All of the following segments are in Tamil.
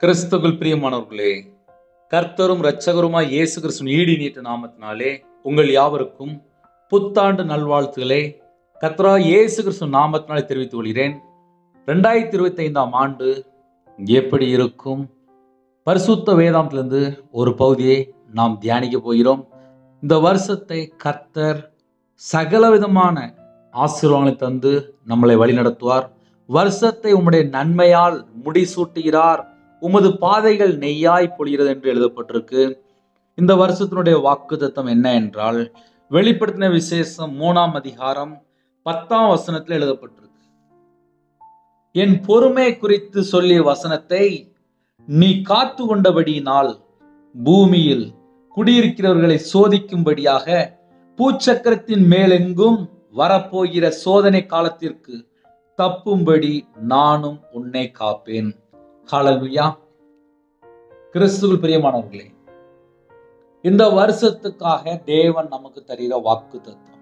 கிறிஸ்துவுக்குள் பிரியமானவர்களே, கர்த்தரும் இரட்சகருமாய் இயேசு கிறிஸ்துவின் ஈடு நீட்ட நாமத்தினாலே உங்கள் யாவருக்கும் புத்தாண்டு நல்வாழ்த்துக்களை கர்த்தராகிய இயேசு கிறிஸ்துவின் நாமத்தினாலே தெரிவித்துக் கொள்கிறேன். 2025 ஆண்டு எப்படி இருக்கும்? பரிசுத்த வேதாந்தத்திலிருந்து ஒரு பகுதியை நாம் தியானிக்க போகிறோம். இந்த வருஷத்தை கர்த்தர் சகலவிதமான ஆசீர்வாதங்களை தந்து நம்மளை வழிநடத்துவார். வருஷத்தை உம்முடைய நன்மையால் முடிசூட்டுகிறார், உமது பாதைகள் நெய்யாய் பொழிகிறது என்று எழுதப்பட்டிருக்கு. இந்த வருஷத்தினுடைய வாக்குத்தத்தம் என்ன என்றால், வெளிப்படுத்தின விசேஷம் 3ஆம் அதிகாரம் 10ஆம் வசனத்தில் எழுதப்பட்டிருக்கு. என் பொறுமை குறித்து சொல்லிய வசனத்தை நீ காத்து கொண்டபடியினால் பூமியில் குடியிருக்கிறவர்களை சோதிக்கும்படியாக பூச்சக்கரத்தின் மேலெங்கும் வரப்போகிற சோதனை காலத்திற்கு தப்பும்படி நானும் உன்னை காப்பேன். ஹல்லேலூயா. கிறிஸ்துவுக்குள் பிரியமானவர்களே, இந்த வருஷத்துக்காக தேவன் நமக்கு தருகிற வாக்குத்தத்தம்,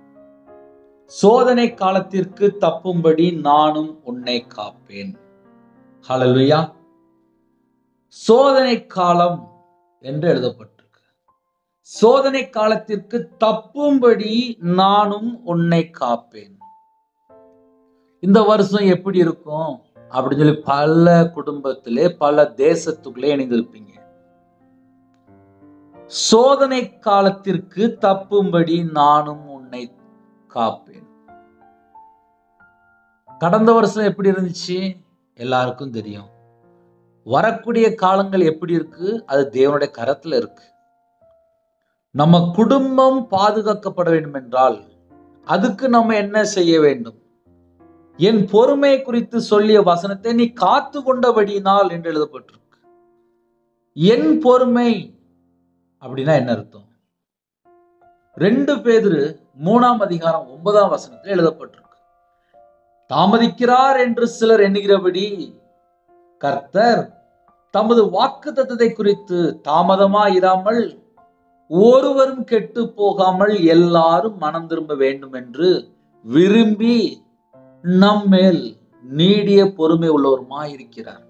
சோதனை காலத்திற்கு தப்பும்படி நானும் உன்னை காப்பேன். ஹல்லேலூயா. சோதனை காலம் என்று எழுதப்பட்டிருக்கு. சோதனை காலத்திற்கு தப்பும்படி நானும் உன்னை காப்பேன். இந்த வருஷம் எப்படி இருக்கும் அப்படின்னு சொல்லி பல குடும்பத்திலே பல தேசத்துக்குள்ளே இணைந்திருப்பீங்க. சோதனை காலத்திற்கு தப்பும்படி நானும் உன்னை காப்பேன். கடந்த வருஷம் எப்படி இருந்துச்சு எல்லாருக்கும் தெரியும். வரக்கூடிய காலங்கள் எப்படி இருக்கு? அது தேவனுடைய கரத்துல இருக்கு. நம்ம குடும்பம் பாதுகாக்கப்பட வேண்டும் என்றால் அதுக்கு நம்ம என்ன செய்ய வேண்டும்? என் பொறுமை குறித்து சொல்லிய வசனத்தை நீ காத்து கொண்டபடியினால் என்று எழுதப்பட்டிருக்கு. என் பொறுமை அப்படின்னா என்ன அர்த்தம்? 2 பேதுரு 3ஆம் அதிகாரம் 9ஆம் வசனத்தில் எழுதப்பட்டிருக்கு. தாமதிக்கிறார் என்று சிலர் எண்ணுகிறபடி கர்த்தர் தமது வாக்குத்தத்தத்தை குறித்து தாமதமாயிராமல் ஒருவரும் கெட்டு போகாமல் எல்லாரும் மனம் திரும்ப வேண்டும் என்று விரும்பி நம்மேல் நீடிய பொறுமை உள்ளவருமாய் இருக்கிறார்.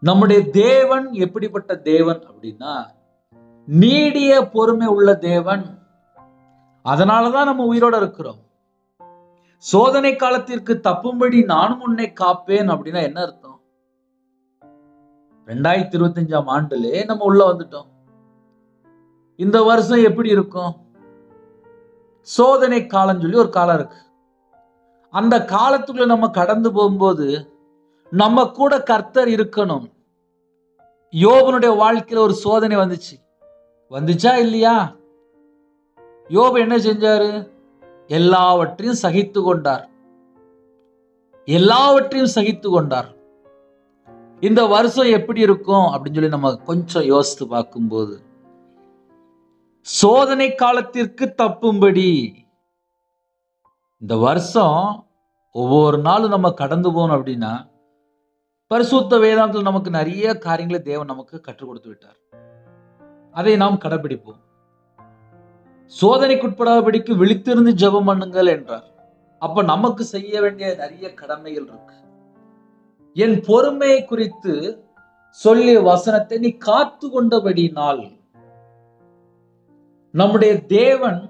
நம்முடைய தேவன் எப்படிப்பட்ட தேவன் அப்படின்னா, நீடிய பொறுமை உள்ள தேவன். அதனாலதான் நம்ம உயிரோட இருக்கிறோம். சோதனை காலத்திற்கு தப்பும்படி நானும் உன்னை காப்பேன் அப்படின்னா என்ன அர்த்தம்? 2025ஆம் ஆண்டுலே நம்ம உள்ள வந்துட்டோம். இந்த வருஷம் எப்படி இருக்கும்? சோதனை காலம் சொல்லி ஒரு காலம் இருக்கு. அந்த காலத்துக்குள்ள நம்ம கடந்து போகும்போது நம்ம கூட கர்த்தர் இருக்கணும். யோபனுடைய வாழ்க்கையில ஒரு சோதனை வந்துச்சா இல்லையா? யோபு என்ன செஞ்சாரு? எல்லாவற்றையும் சகித்து கொண்டார். இந்த வருஷம் எப்படி இருக்கும் அப்படின்னு சொல்லி நம்ம கொஞ்சம் யோசித்து பார்க்கும்போது, சோதனை காலத்திற்கு தப்பும்படி இந்த வருஷம் ஒவ்வொரு நாளும் நம்ம கடந்து போகணும் அப்படின்னா, பரிசுத்த வேதாந்தத்தில் நமக்கு நிறைய காரியங்களை தேவன் நமக்கு கற்றுக் கொடுத்து விட்டார். அதை நாம் கடைபிடிப்போம். சோதனைக்குட்படாதபடிக்கு விழித்திருந்து ஜெபம் பண்ணுங்கள் என்றார். அப்ப நமக்கு செய்ய வேண்டிய நிறைய கடமைகள் இருக்கு. என் பொறுமை குறித்து சொல்லிய வசனத்தை நீ காத்து கொண்டபடினால், நம்முடைய தேவன்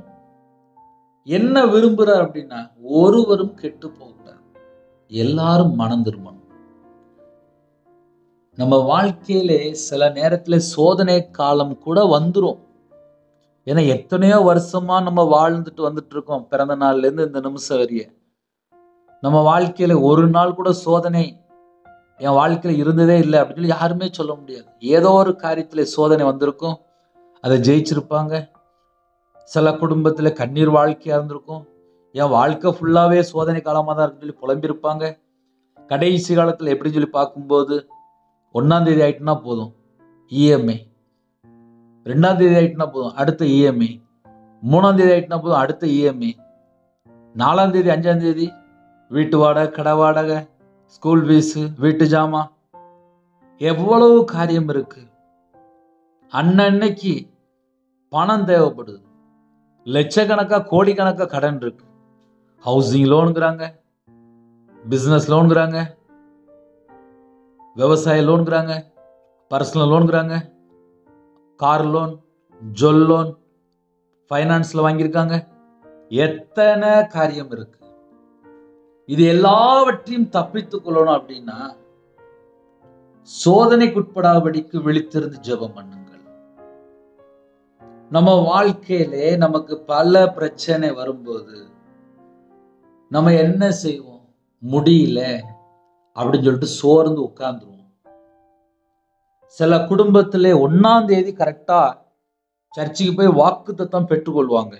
என்ன விரும்புறார் அப்படின்னா, ஒருவரும் கெட்டு போகக்கூடாது, எல்லாரும் மனம் திரும்பணும். நம்ம வாழ்க்கையிலே சில நேரத்துல சோதனை காலம் கூட வந்துரும். ஏன்னா எத்தனையோ வருஷமா நம்ம வாழ்ந்துட்டு வந்துட்டு இருக்கோம். பிறந்த நாள்ல இருந்து இந்த நிமிஷம் வரைய நம்ம வாழ்க்கையில ஒரு நாள் கூட சோதனை என் வாழ்க்கையில இருந்ததே இல்லை அப்படின்னு சொல்லி யாருமே சொல்ல முடியாது. ஏதோ ஒரு காரியத்துல சோதனை வந்திருக்கும், அதை ஜெயிச்சிருப்பாங்க. சில குடும்பத்துல கண்ணீர் வாழ்க்கையா இருந்திருக்கும். என் வாழ்க்கை ஃபுல்லாவே சோதனை காலமா தான் இருக்குன்னு சொல்லி புலம்பிருப்பாங்க. கடைசி காலத்துல எப்படின்னு சொல்லி பார்க்கும்போது, 1ஆம் தேதி ஆயிட்டுனா போதும் இஎம்ஐ, 2ஆம் தேதி ஆயிட்டுனா போதும் அடுத்த இஎம்ஐ, 3ஆம் தேதி ஆயிட்டுனா போதும் அடுத்த இஎம்ஐ, 4ஆம் தேதி 5ஆம் தேதி வீட்டு வாடகை, கடை வாடகை, ஸ்கூல் ஃபீஸு, வீட்டு ஜாமான், எவ்வளவு காரியம் இருக்கு. அன்னன்னைக்கு பணம் தேவைப்படுது. லட்சக்கணக்கா கோடிக்கணக்கா கடன் இருக்கு. ஹவுசிங் லோனுங்கிறாங்க, பிசினஸ் லோனுங்கிறாங்க, விவசாய லோனுங்கிறாங்க, பர்சனல் லோனுங்கிறாங்க, கார் லோன், ஜுவல் லோன், ஃபைனான்ஸ்ல வாங்கியிருக்காங்க. எத்தனை காரியம் இருக்கு. இது எல்லாவற்றையும் தப்பித்துக் கொள்ளணும் அப்படின்னா சோதனைக்குட்படாதபடிக்கு விழித்திருந்து ஜெபம் பண்ணுங்கள். நம்ம வாழ்க்கையிலே நமக்கு பல பிரச்சனை வரும்போது நம்ம என்ன செய்வோம்? முடியல அப்படின்னு சொல்லிட்டு சோர்ந்து உட்கார்ந்துருவோம். சில குடும்பத்திலே 1ஆம் தேதி கரெக்டா சர்ச்சுக்கு போய் வாக்குத்தத்தம் பெற்றுக்கொள்வாங்க.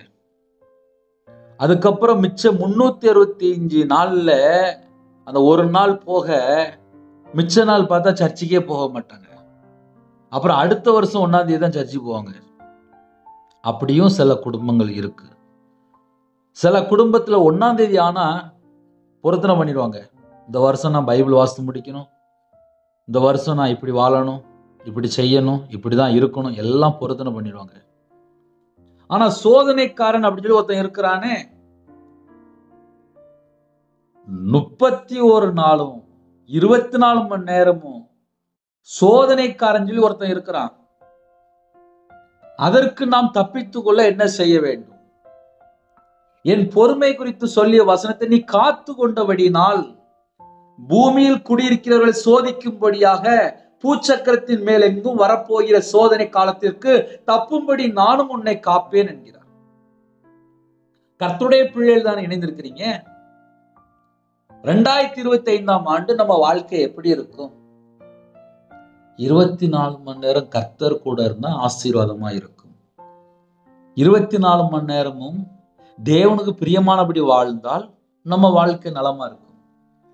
அதுக்கப்புறம் மிச்சம் 365 நாள்ல அந்த ஒரு நாள் போக மிச்ச நாள் பார்த்தா சர்ச்சுக்கே போக மாட்டாங்க. அப்புறம் அடுத்த வருஷம் 1ஆம் தேதி தான் சர்ச்சுக்கு போவாங்க. அப்படியும் சில குடும்பங்கள் இருக்கு. சில குடும்பத்துல 1ஆம் தேதி ஆனா பொருத்தனை பண்ணிடுவாங்க. இந்த வருஷம் நான் பைபிள் வாசித்து முடிக்கணும், இந்த வருஷம் நான் இப்படி வாழணும், இப்படி செய்யணும், இப்படிதான் இருக்கணும், எல்லாம் பொருத்தனை பண்ணிடுவாங்க. ஆனா சோதனைக்காரன் அப்படின்னு சொல்லி ஒருத்தன் இருக்கிறானே, 31 நாளும் 24 மணி நேரமும் சோதனைக்காரன் சொல்லி ஒருத்தன் இருக்கிறான். அதற்கு நாம் தப்பித்துக் கொள்ள என்ன செய்ய வேண்டும்? என் பொறுமை குறித்து சொல்லிய வசனத்தை நீ காத்து கொண்டபடியினால் பூமியில் குடியிருக்கிறவர்களை சோதிக்கும்படியாக பூச்சக்கரத்தின் மேல் எங்கும் வரப்போகிற சோதனை காலத்திற்கு தப்பும்படி நானும் உன்னை காப்பேன் என்கிறார். கர்த்தருடைய பிள்ளைகள் தான் இணைந்திருக்கிறீங்க. 2025ஆம் ஆண்டு நம்ம வாழ்க்கை எப்படி இருக்கும்? 24 மணி நேரம் கர்த்தர் கூட இருந்தா ஆசீர்வாதமா இருக்கும். 24 மணி நேரமும் தேவனுக்கு பிரியமானபடி வாழ்ந்தால் நம்ம வாழ்க்கை நலமா இருக்கும்.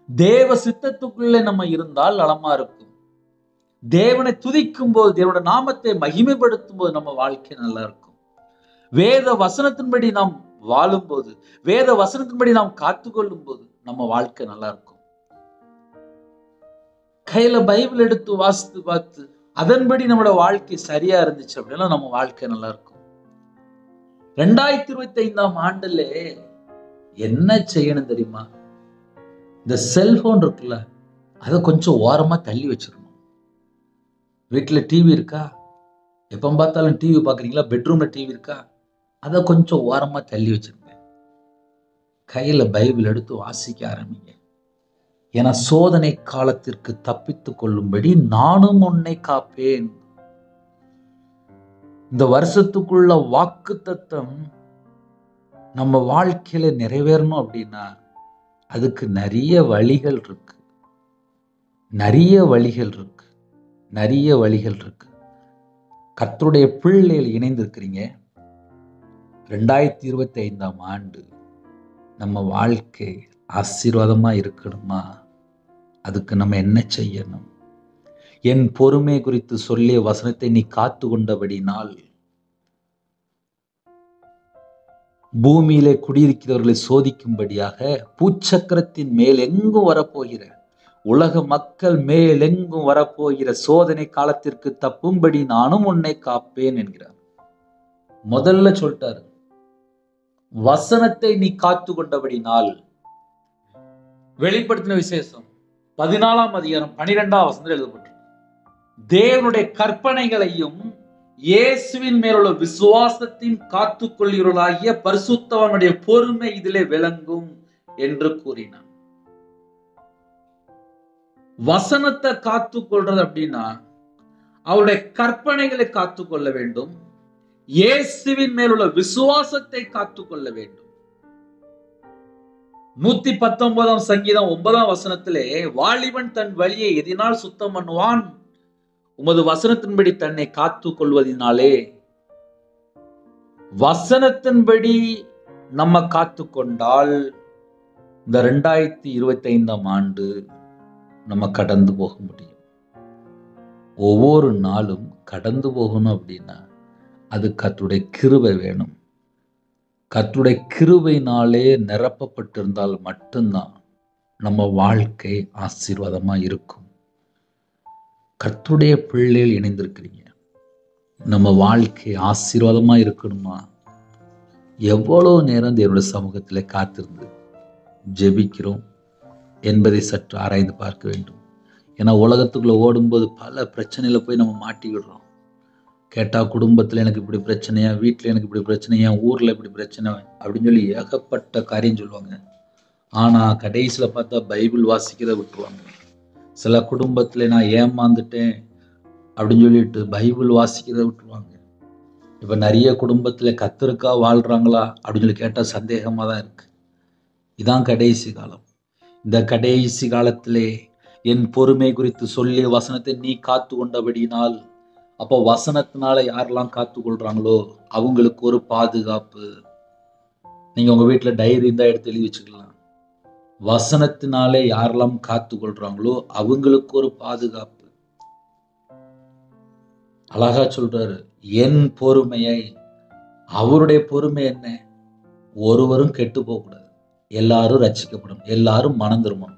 தேவ சித்தத்துக்குள்ளே நம்ம இருந்தால் நலமா இருக்கும். தேவனை துதிக்கும் போது, தேவனுடைய நாமத்தை மகிமைப்படுத்தும் போது நம்ம வாழ்க்கை நல்லா இருக்கும். வேத வசனத்தின்படி நாம் வாழும் போது, வேத வசனத்தின்படி நாம் காத்துக்கொள்ளும் போது நம்ம வாழ்க்கை நல்லா இருக்கும். கையில பைபிள் எடுத்து வாசித்து பார்த்து அதன்படி நம்மளோட வாழ்க்கை சரியா இருந்துச்சு அப்படின்னா நம்ம வாழ்க்கை நல்லா இருக்கும். 2025ஆம் ஆண்டுல என்ன செய்யணும் தெரியுமா? இந்த செல்போன் இருக்குல்ல, அதை கொஞ்சம் ஓரமா தள்ளி வச்சிடணும். வீட்டுல டிவி இருக்கா? எப்ப பார்த்தாலும் டிவி பாக்குறீங்களா? பெட்ரூம்ல டிவி இருக்கா? அதை கொஞ்சம் ஓரமா தள்ளி வச்சிருங்க. கையில பைபிள் எடுத்து வாசிக்க ஆரம்பிங்க. ஏன்னா சோதனை காலத்திற்கு தப்பித்துக் கொள்ளும்படி நானும் உன்னை காப்பேன். இந்த வருஷத்துக்குள்ள வாக்குத்தத்தம் நம்ம வாழ்க்கையில நிறைவேறணும் அப்படின்னா அதுக்கு நிறைய வழிகள் இருக்கு. கர்த்தருடைய பிள்ளைகள் இணைந்திருக்கிறீங்க. 2025ஆம் ஆண்டு நம்ம வாழ்க்கை ஆசீர்வாதமா இருக்கணுமா? அதுக்கு நம்ம என்ன செய்யணும்? என் பொறுமை குறித்து சொல்லிய வசனத்தை நீ காத்து கொண்டபடினால் பூமியிலே குடியிருக்கிறவர்களை சோதிக்கும்படியாக பூச்சக்கரத்தின் மேல் எங்கும் வரப்போகிற, உலக மக்கள் மேல் எங்கும் வரப்போகிற சோதனை காலத்திற்கு தப்பும்படி நானும் உன்னை காப்பேன் என்கிறார். முதல்ல சொல்லிட்டாரு, வசனத்தை நீ காத்து கொண்டபடினால். வெளிப்படுத்தின விசேஷம் 14ஆம் அதிகாரம் 12ஆம் வசனத்தில் எழுதப்பட்டிருக்கு. தேவனுடைய கற்பனைகளையும் இயேசுவின் மேலுள்ள விசுவாசத்தின் காத்துக்கொள்கிறவர்களாகிய பரிசுத்தவானுடைய பொறுமை இதிலே விளங்கும் என்று கூறினார். வசனத்தை காத்துக்கொள்றது அப்படின்னா அவருடைய கற்பனைகளை காத்துக்கொள்ள வேண்டும். இயேசுவின் மேலுள்ள விசுவாசத்தை காத்துக்கொள்ள வேண்டும். 119ஆம் சங்கீதம் 9ஆம் வசனத்திலே, வாலிபன் தன் வழியை எதினால் சுத்தம் பண்ணுவான், உமது வசனத்தின்படி தன்னை காத்து கொள்வதினாலே. வசனத்தின்படி நம்ம காத்து கொண்டால் இந்த 2025ஆம் ஆண்டு நம்ம கடந்து போக முடியும். ஒவ்வொரு நாளும் கடந்து போகணும் அப்படின்னா அது கர்த்தருடைய கிருபை வேணும். கர்த்தருடைய கிருபையினாலே நிரப்பப்பட்டிருந்தால் மட்டும்தான் நம்ம வாழ்க்கை ஆசீர்வாதமா இருக்கும். கர்த்தருடைய பிள்ளைகள் இணைந்திருக்கிறீங்க. நம்ம வாழ்க்கை ஆசீர்வாதமா இருக்கணுமா? எவ்வளவு நேரம் தேவனுடைய சமூகத்திலே காத்திருந்து ஜெபிக்கிறோம் என்பதை சற்று ஆராய்ந்து பார்க்க வேண்டும். ஏன்னா உலகத்துக்குள்ள ஓடும்போது பல பிரச்சனையில போய் நம்ம மாட்டிக்கிடுறோம். கேட்டா குடும்பத்துல எனக்கு இப்படி பிரச்சனையா, வீட்டுல எனக்கு இப்படி பிரச்சனையா, ஊர்ல இப்படி பிரச்சனை அப்படின்னு சொல்லி ஏகப்பட்ட காரியம் சொல்லுவாங்க. ஆனா கடைசியில பார்த்தா பைபிள் வாசிக்கிறத விட்டுருவாங்க. சில குடும்பத்துல நான் ஏமாந்துட்டேன் அப்படின்னு சொல்லிட்டு பைபிள் வாசிக்கிறத விட்டுருவாங்க. இப்ப நிறைய குடும்பத்துல கர்த்தருக்கா வாழ்றாங்களா அப்படின்னு சொல்லி கேட்டா சந்தேகமா தான் இருக்கு. இதான் கடைசி காலம். இந்த கடைசி காலத்திலே என் பொறுமை குறித்து சொல்லிய வசனத்தை நீ காத்து கொண்டபடியினால், அப்போ வசனத்தினால யாரெல்லாம் காத்து கொள்றாங்களோ அவங்களுக்கு ஒரு பாதுகாப்பு. நீங்க உங்க வீட்டுல டைரி இருந்தா எடுத்து எழுதி வச்சுக்கலாம். வசனத்தினாலே யாரெல்லாம் காத்து கொள்றாங்களோ அவங்களுக்கு ஒரு பாதுகாப்பு. அழகா சொல்றாரு, என் பொறுமையை. அவருடைய பொறுமை என்ன? ஒருவரும் கெட்டு போக கூடாது, எல்லாரும் ரட்சிக்கப்படும், எல்லாரும் மனம் திரும்பணும்.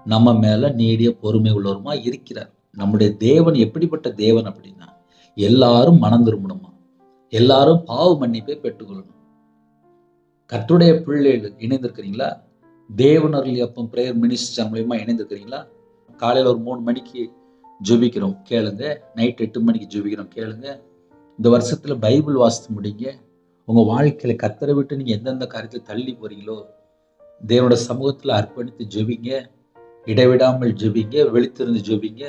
நம்ம மேல நீடிய பொறுமை உள்ளவருமா இருக்கிறார். நம்முடைய தேவன் எப்படிப்பட்ட தேவன் அப்படின்னா, எல்லாரும் மனம் திரும்பணுமா, எல்லாரும் பாவ மன்னிப்பை பெற்றுக்கொள்ளணும். கர்த்தருடைய பிள்ளைகள் இணைந்திருக்கிறீங்களா? தேவன் அருளி அப்பம் பிரேயர் மினிஸ்ட்ரி மூலமா இணைந்திருக்கிறீங்களா? காலையில ஒரு 3 மணிக்கு ஜெபிக்கிறோம், கேளுங்க. நைட் 8 மணிக்கு ஜெபிக்கிறோம், கேளுங்க. இந்த வருஷத்துல பைபிள் வாசித்து முடிங்க. உங்க வாழ்க்கையில கர்த்தரை விட்டு நீங்க எந்தெந்த காரியத்துல தள்ளி போறீங்களோ தேவனோட சமூகத்துல அர்ப்பணித்து ஜெபிங்க. இடைவிடாமல் ஜெபிங்க, விழித்திருந்து ஜெபிங்க.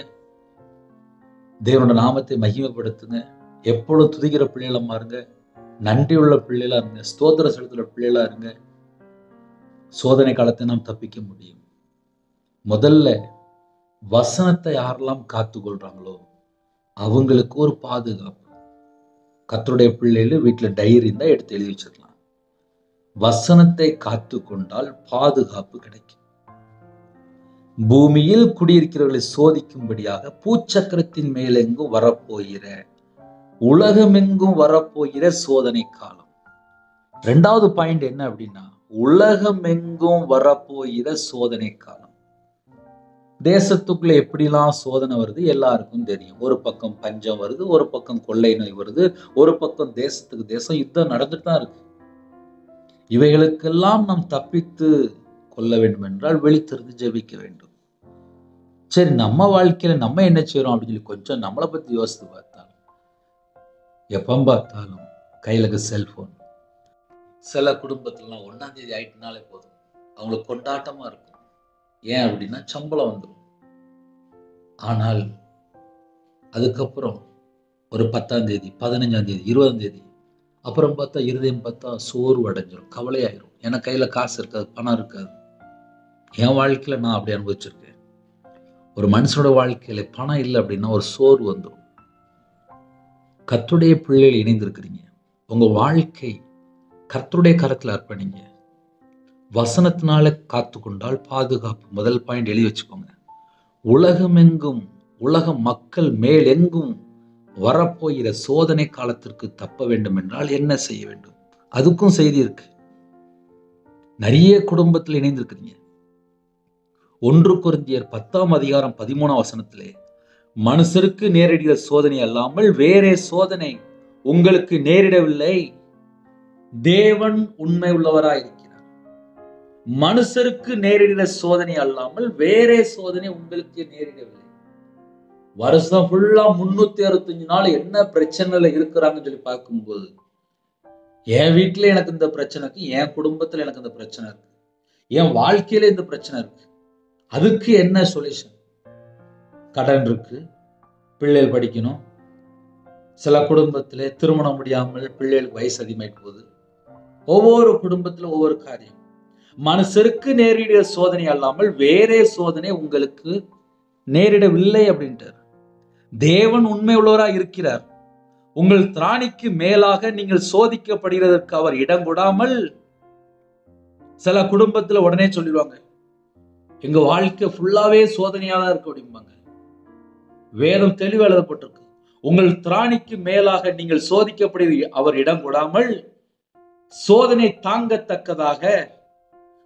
தேவனோட நாமத்தை மகிமைப்படுத்துங்க. எப்பொழுதும் துதிக்கிற பிள்ளைகளா மாறுங்க, நன்றி உள்ள பிள்ளைகளா இருங்க, ஸ்தோத்திர செலுத்துற பிள்ளைகளா இருங்க. சோதனை காலத்தை நாம் தப்பிக்க முடியும். முதல்ல வசனத்தை யாரெல்லாம் காத்து கொள்றாங்களோ அவங்களுக்கு ஒரு பாதுகாப்பு. கர்த்தருடைய பிள்ளைகள் வீட்டுல டைரி இருந்தா எடுத்து எழுதி வச்சிடலாம். வசனத்தை காத்து கொண்டால் பாதுகாப்பு கிடைக்கும். பூமியில் குடியிருக்கிறவர்களை சோதிக்கும்படியாக பூச்சக்கரத்தின் மேலெங்கும் வரப்போகிற, உலகமெங்கும் வரப்போகிற சோதனை காலம். 2வது பாயிண்ட் என்ன அப்படின்னா, உலகமெங்கும் வரப்போகிற சோதனை காலம். தேசத்துக்குள்ள எப்படிலாம் சோதனை வருது எல்லாருக்கும் தெரியும். ஒரு பக்கம் பஞ்சம் வருது, ஒரு பக்கம் கொள்ளை நோய் வருது, ஒரு பக்கம் தேசத்துக்கு தேசம் யுத்தம் நடந்துட்டு தான் இருக்கு. இவைகளுக்கெல்லாம் நாம் தப்பித்து கொள்ள வேண்டும் என்றால் விழித்திருந்து ஜெபிக்க வேண்டும். சரி, நம்ம வாழ்க்கையில நம்ம என்ன செய்யறோம் அப்படின்னு சொல்லி கொஞ்சம் நம்மளை பத்தி யோசித்து பார்த்தாலும், எப்ப பார்த்தாலும் கையில செல்போன். சில குடும்பத்துலாம் 1ஆம் தேதி ஆயிட்டுனாலே போதும், அவங்களுக்கு கொண்டாட்டமா இருக்கும். ஏன் அப்படின்னா சம்பளம் வந்துடும். ஆனால் அதுக்கப்புறம் ஒரு 10ஆம் தேதி, 15ஆம் தேதி, 20ஆம் தேதி அப்புறம் பார்த்தா இருதயம் பார்த்தா சோர்வு அடைஞ்சிடும், கவலையாயிரும். ஏன்னா கையில காசு இருக்காது, பணம் இருக்காது. என் வாழ்க்கையில நான் அப்படி அனுபவிச்சிருக்கேன். ஒரு மனுஷனோட வாழ்க்கையில பணம் இல்லை அப்படின்னா ஒரு சோர்வு வந்துடும். கர்த்தருடைய பிள்ளைகள் இணைந்திருக்கிறீங்க, உங்க வாழ்க்கை கர்த்தருடைய கரத்துல அர்ப்பணிங்க. வசனத்தினால காத்து கொண்டால் பாதுகாப்பு. முதல் பாயிண்ட் எழுதி வச்சுக்கோங்க. உலகமெங்கும், உலக மக்கள் மேல் எங்கும் வரப்போகிற சோதனை காலத்திற்கு தப்ப வேண்டும் என்றால் என்ன செய்ய வேண்டும்? அதுக்கும் செய்தி இருக்கு. நிறைய குடும்பத்தில் இணைந்திருக்கிறீங்க. 1 கொரிந்தியர் 10ஆம் அதிகாரம் 13ஆம் வசனத்திலே, மனுஷருக்கு நேரிடுகிற சோதனை அல்லாமல் வேறே சோதனை உங்களுக்கு நேரிடவில்லை, தேவன் உண்மை உள்ளவராய் இருக்கிறார். மனுஷருக்கு நேரிடுகிற சோதனை அல்லாமல் வேறே சோதனை உங்களுக்கு நேரிடவில்லை. வருஷம் ஃபுல்லா 365 நாள் என்ன பிரச்சனைல இருக்கிறாங்கன்னு சொல்லி பார்க்கும்போது, என் வீட்டுல எனக்கு இந்த பிரச்சனை இருக்கு, என் குடும்பத்துல எனக்கு இந்த பிரச்சனை இருக்கு, என் வாழ்க்கையில இந்த பிரச்சனை இருக்கு. அதுக்கு என்ன சொல்யூஷன்? கடன் இருக்கு, பிள்ளைகள் படிக்கணும், சில குடும்பத்திலே திருமணம் முடியாமல் பிள்ளைகளுக்கு வயசு அதிகமாயிட்டு போகுது. ஒவ்வொரு குடும்பத்திலும் ஒவ்வொரு காரியம். மனுஷருக்கு நேரிட சோதனை அல்லாமல் வேறே சோதனை உங்களுக்கு நேரிடவில்லை அப்படின்ட்டார். தேவன் உண்மை உள்ளவராய் இருக்கிறார். உங்கள் திராணிக்கு மேலாக நீங்கள் சோதிக்கப்படுகிறதற்கு அவர் இடம் கொடாமல். சில குடும்பத்துல உடனே சொல்லிடுவாங்க, எங்க வாழ்க்கை ஃபுல்லாவே சோதனையா தான் இருக்கு அப்படிம்பாங்க. வேதம் தெளிவு எழுதப்பட்டிருக்கு, உங்கள் திராணிக்கு மேலாக நீங்கள் சோதிக்கப்படுகிற அவர் இடம் கொடாமல் சோதனை தாங்கத்தக்கதாக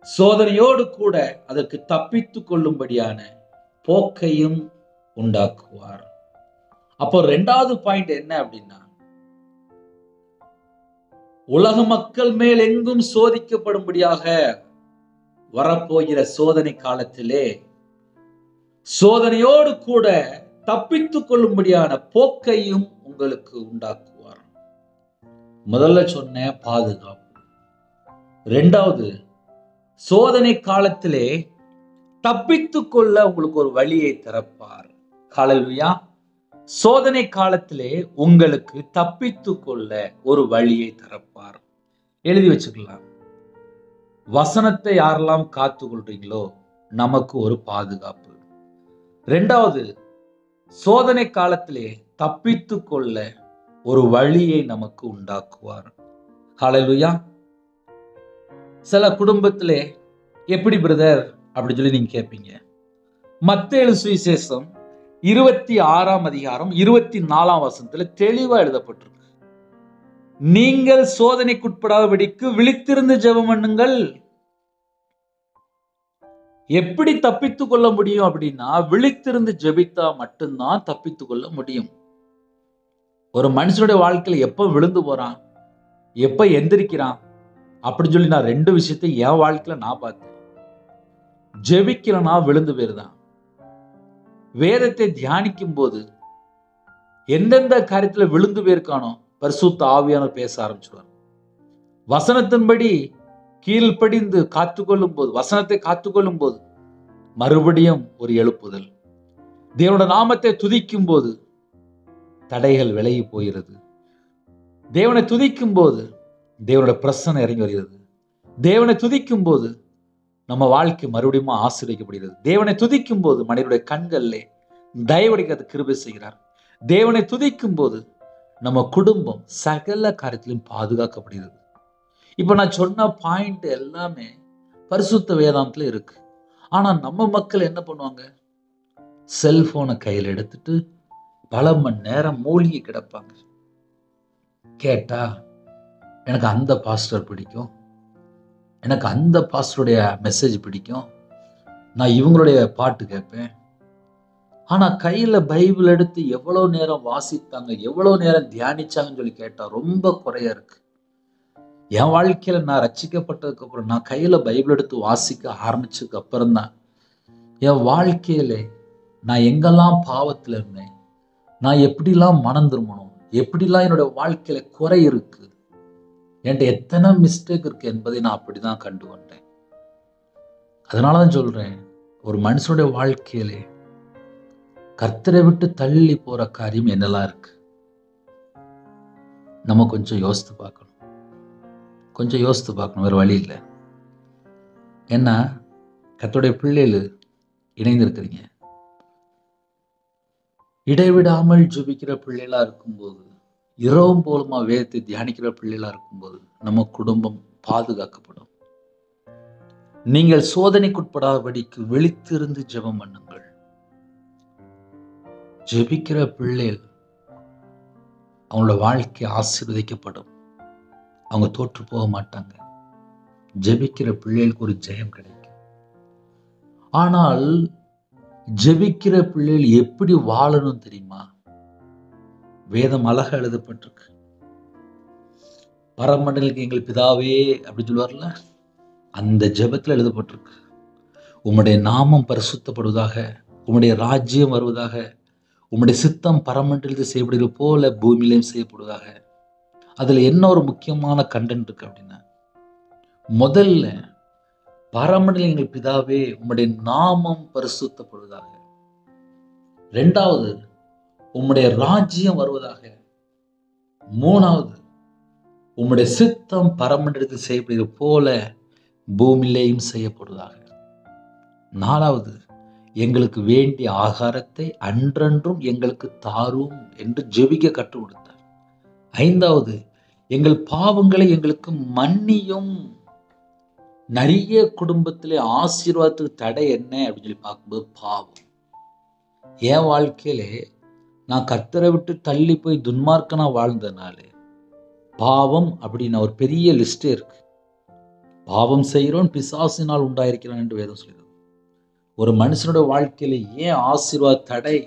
சோதனையோடு கூட அதற்கு தப்பித்துக் கொள்ளும்படியான போக்கையும் உண்டாக்குவார். அப்போ 2வது பாயிண்ட் என்ன அப்படின்னா, உலக மக்கள் மேல் எங்கும் சோதிக்கப்படும்படியாக வரப்போகிற சோதனை காலத்திலே சோதனையோடு கூட தப்பித்துக் கொள்ளும்படியான போக்கையும் உங்களுக்கு உண்டாக்குவார். முதல்ல சொன்ன பாதுகாப்பு. இரண்டாவது, சோதனை காலத்திலே தப்பித்துக் கொள்ள உங்களுக்கு ஒரு வழியை திறப்பார். ஹல்லேலூயா. சோதனை காலத்திலே உங்களுக்கு தப்பித்துக் கொள்ள ஒரு வழியை திறப்பார். எழுதி வச்சுக்கலாம். வசனத்தை யாரெல்லாம் காத்து கொள்றீங்களோ நமக்கு ஒரு பாதுகாப்பு. இரண்டாவது, சோதனை காலத்திலே தப்பித்துக் கொள்ள ஒரு வழியை நமக்கு உண்டாக்குவார். ஹல்லேலூயா. சில குடும்பத்திலே எப்படி பிரதர் அப்படி சொல்லி நீங்க கேட்பீங்க. மத்தேயு சுவிசேஷம் 26ஆம் அதிகாரம் 24ஆம் வசனத்துல தெளிவா எழுதப்பட்டிருக்கு. நீங்கள் சோதனைக்குட்படாதபடிக்கு விழித்திருந்து ஜெபம் பண்ணுங்கள். எப்படி தப்பித்துக் கொள்ள முடியும் அப்படின்னா, விழித்திருந்து ஜெபித்தா மட்டும்தான் தப்பித்துக் கொள்ள முடியும். ஒரு மனுஷனுடைய வாழ்க்கையில எப்ப விழுந்து போறான், எப்ப எந்திரிக்கிறான் அப்படின்னு சொல்லி நான் 2 விஷயத்தை என் வாழ்க்கையில நான் பார்த்தேன். ஜெபிக்கலனா விழுந்து போயிருதான். வேதத்தை தியானிக்கும் போது எந்தெந்த காரியத்துல விழுந்து போயிருக்கானோ பரிசுத்த ஆவியானவர் பேச ஆரம்பிச்சுடுவார். வசனத்தின்படி கீழ்ப்படிந்து காத்துக்கொள்ளும் போது, வசனத்தை காத்துக்கொள்ளும் போது மறுபடியும் ஒரு எழுப்புதல். தேவனோட நாமத்தை துதிக்கும் போது தடைகள் விலகி போகிறது. தேவனை துதிக்கும் போது தேவனோட பிரசன்னம் இறங்கி வருகிறது. தேவனை துதிக்கும் போது நம்ம வாழ்க்கை மறுபடியும் ஆசீர்வதிக்கப்படுகிறது. தேவனை துதிக்கும் போது மனிதனுடைய கண்களிலே தயவடைக்க கிருபை செய்கிறார். தேவனை துதிக்கும் போது நம்ம குடும்பம் சகல காரியத்திலும் பாதுகாக்கப்படுகிறது. இப்ப நான் சொன்ன பாயிண்ட் எல்லாமே பரிசுத்த வேதாந்தத்துல இருக்கு. ஆனா நம்ம மக்கள் என்ன பண்ணுவாங்க, செல்போனை கையில் எடுத்துட்டு பல மணி நேரம் மூழ்கி கிடப்பாங்க. கேட்டா எனக்கு அந்த பாஸ்டர் பிடிக்கும், எனக்கு அந்த பாஸ்டருடைய மெசேஜ் பிடிக்கும், நான் இவங்களுடைய பாட்டு கேட்பேன். ஆனா கையில பைபிள் எடுத்து எவ்வளவு நேரம் வாசித்தாங்க, எவ்வளவு நேரம் தியானிச்சாங்கன்னு சொல்லி கேட்டா ரொம்ப குறையா இருக்கு. என் வாழ்க்கையில நான் ரட்சிக்கப்பட்டதுக்கு அப்புறம், நான் கையில பைபிள் எடுத்து வாசிக்க ஆரம்பிச்சதுக்கு அப்புறம் தான் என் வாழ்க்கையில நான் எங்கெல்லாம் பாவத்துல இருந்தேன், நான் எப்படிலாம் மனம் திரும்பணும், எப்படிலாம் என்னோட வாழ்க்கையில குறை இருக்கு, என்கிட்ட எத்தனை மிஸ்டேக் இருக்கு என்பதை நான் அப்படிதான் கண்டு கொண்டேன். அதனாலதான் சொல்றேன், ஒரு மனுஷனுடைய வாழ்க்கையிலே கர்த்தரை விட்டு தள்ளி போற காரியம் என்னெல்லாம் இருக்கு நம்ம கொஞ்சம் யோசித்து பார்க்கணும். கொஞ்சம் யோசித்து பார்க்கணும், வேற வழி இல்லை. ஏன்னா கர்த்தருடைய பிள்ளைகள் இணைந்திருக்கிறீங்க. இடைவிடாமல் ஜெபிக்கிற பிள்ளைகளா இருக்கும்போது, இரவும் போலுமா வேதத்தை தியானிக்கிற பிள்ளைகளா இருக்கும்போது நம்ம குடும்பம் பாதுகாக்கப்படும். நீங்கள் சோதனைக்குட்படாதபடிக்கு விழித்திருந்து ஜெபம் பண்ணுங்கள். ஜெபிக்கிற பிள்ளைகள் அவங்களோட வாழ்க்கை ஆசீர்வதிக்கப்படும். அவங்க தோற்று போக மாட்டாங்க. ஜெபிக்கிற பிள்ளைகளுக்கு ஒரு ஜெயம் கிடைக்கும். ஆனால் ஜெபிக்கிற பிள்ளைகள் எப்படி வாழணும் தெரியுமா? வேதம் அழகா எழுதப்பட்டிருக்கு. பரமண்டலுக்கு எங்கள் பிதாவே அப்படி சொல்லுவார்ல, அந்த ஜெபத்துல எழுதப்பட்டிருக்கு, உம்முடைய நாமம் பரிசுத்தப்படுவதாக, உம்முடைய ராஜ்யம் வருவதாக, உம்முடைய சித்தம் பரமண்டலத்தில் செய்யப்படுவது போல பூமியிலையும் செய்யப்படுவதாக. அதுல என்ன ஒரு முக்கியமான கண்டென்ட் இருக்கு அப்படின்னா, முதல்ல பரமண்டல எங்கள் பிதாவே உம்முடைய நாமம் பரிசுத்தப்படுவதாக. இரண்டாவது, உம்முடைய ராஜ்யம் வருவதாக. மூணாவது, உம்முடைய சித்தம் பரமண்டலத்தில் செய்யப்படுவது போல பூமியிலேயும் செய்யப்படுவதாக. நாலாவது, எங்களுக்கு வேண்டிய ஆகாரத்தை அன்றன்றும் எங்களுக்கு தாரும் என்று ஜெபிக்க கற்றுக் கொடுத்தார். ஐந்தாவது, எங்கள் பாவங்களை எங்களுக்கு மன்னியும். நிறைய குடும்பத்திலே ஆசீர்வாதத்துக்கு தடை என்ன அப்படின்னு சொல்லி பார்க்கும்போது பாவம். என் வாழ்க்கையிலே நான் கர்த்தரை விட்டு தள்ளி போய் துன்மார்க்கனா வாழ்ந்தனாலே பாவம் அப்படின்னு ஒரு பெரிய லிஸ்டே இருக்கு. பாவம் செய்கிறோம் பிசாசினால் உண்டாயிருக்கிறான் என்று வேதம் சொல்கிறது. ஒரு மனுஷனோட வாழ்க்கையில ஏன் ஆசீர்வாத தடை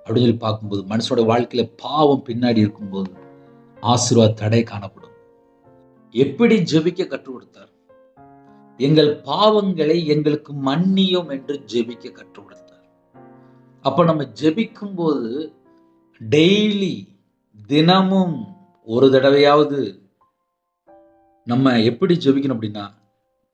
அப்படின்னு சொல்லி பார்க்கும்போது, மனுஷனோட வாழ்க்கையில பாவம் பின்னாடி இருக்கும்போது ஆசீர்வாத தடை காணப்படும். எப்படி ஜெபிக்க கற்றுக் கொடுத்தார்? எங்கள் பாவங்களை எங்களுக்கு மன்னியும் என்று ஜெபிக்க கற்றுக் கொடுத்தார். அப்ப நம்ம ஜெபிக்கும் போது டெய்லி, தினமும் ஒரு தடவையாவது நம்ம எப்படி ஜெபிக்கணும் அப்படின்னா,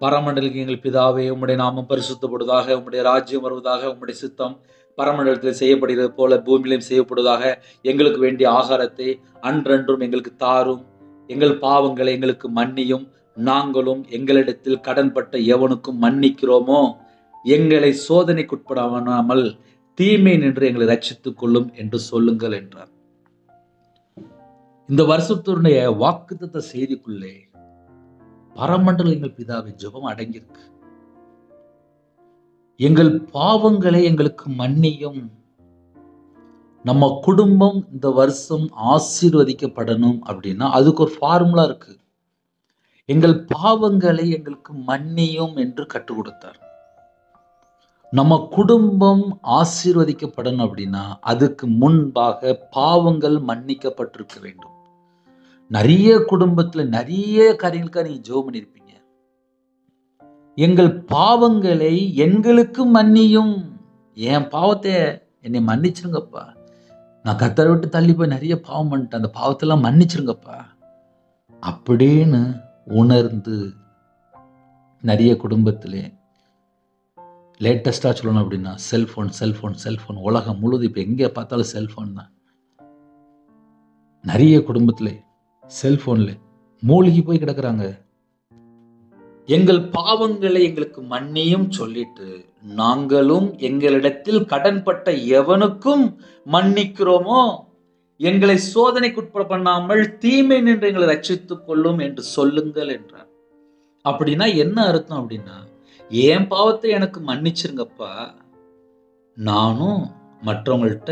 பரமண்டலுக்கு எங்கள் பிதாவே, உம்முடைய நாமம் பரிசுத்தப்படுவதாக, உம்முடைய ராஜ்யம் வருவதாக, உம்முடைய சித்தம் பரமண்டலத்தில் செய்யப்படுகிறது போல பூமியிலும் செய்யப்படுவதாக, எங்களுக்கு வேண்டிய ஆகாரத்தை அன்றன்றும் எங்களுக்கு தாரும், எங்கள் பாவங்களை எங்களுக்கு மன்னியும், நாங்களும் எங்களிடத்தில் கடன்பட்ட எவனுக்கும் மன்னிக்கிறோமோ, எங்களை சோதனைக்குட்படாமல் தீமை நின்று எங்களை ரட்சித்துக் கொள்ளும் என்று சொல்லுங்கள் என்றார். இந்த வருஷத்தினுடைய வாக்குத்தத்த செய்திக்குள்ளே பரமண்டல எங்கள் பிதாவை ஜெபம் அடங்கியிருக்கு. எங்கள் பாவங்களை எங்களுக்கு மன்னியும். நம்ம குடும்பம் இந்த வருஷம் ஆசீர்வதிக்கப்படணும் அப்படின்னா அதுக்கு ஒரு ஃபார்முலா இருக்கு. எங்கள் பாவங்களை எங்களுக்கு மன்னியும் என்று கற்றுக் கொடுத்தார். நம்ம குடும்பம் ஆசீர்வதிக்கப்படணும் அப்படின்னா அதுக்கு முன்பாக பாவங்கள் மன்னிக்கப்பட்டிருக்க வேண்டும். நிறைய குடும்பத்துல நிறைய காரியங்களுக்காக நீங்க ஜெபம் பண்ணியிருப்பீங்க. எங்கள் பாவங்களை எங்களுக்கு மன்னியும். என் பாவத்தை என்னை மன்னிச்சிருங்கப்பா, நான் கர்த்தரை விட்டு தள்ளி போய் நிறைய பாவம் பண்ணிட்டேன், அந்த பாவத்தெல்லாம் மன்னிச்சிருங்கப்பா அப்படின்னு உணர்ந்து நிறைய குடும்பத்திலே லேட்டஸ்டா சொல்லணும் அப்படின்னா செல்போன் செல்போன் செல்போன். உலகம் முழுது இப்ப எங்க பார்த்தாலும் செல்போன் தான். நிறைய குடும்பத்துல செல்போன்ல மூழ்கி போய் கிடக்குறாங்க. எங்கள் பாவங்களை எங்களுக்கு மன்னியும் சொல்லிட்டு நாங்களும் எங்களிடத்தில் கடன்பட்ட எவனுக்கும் மன்னிக்கிறோமோ, எங்களை சோதனைக்குட்பட பண்ணாமல் தீமை நின்று எங்களை ரட்சித்துக் கொள்ளும் என்று சொல்லுங்கள் என்றார். அப்படின்னா என்ன அர்த்தம் அப்படின்னா, என் பாவத்தை எனக்கு மன்னிச்சிருங்கப்பா, நானும் மற்றவங்கள்ட்ட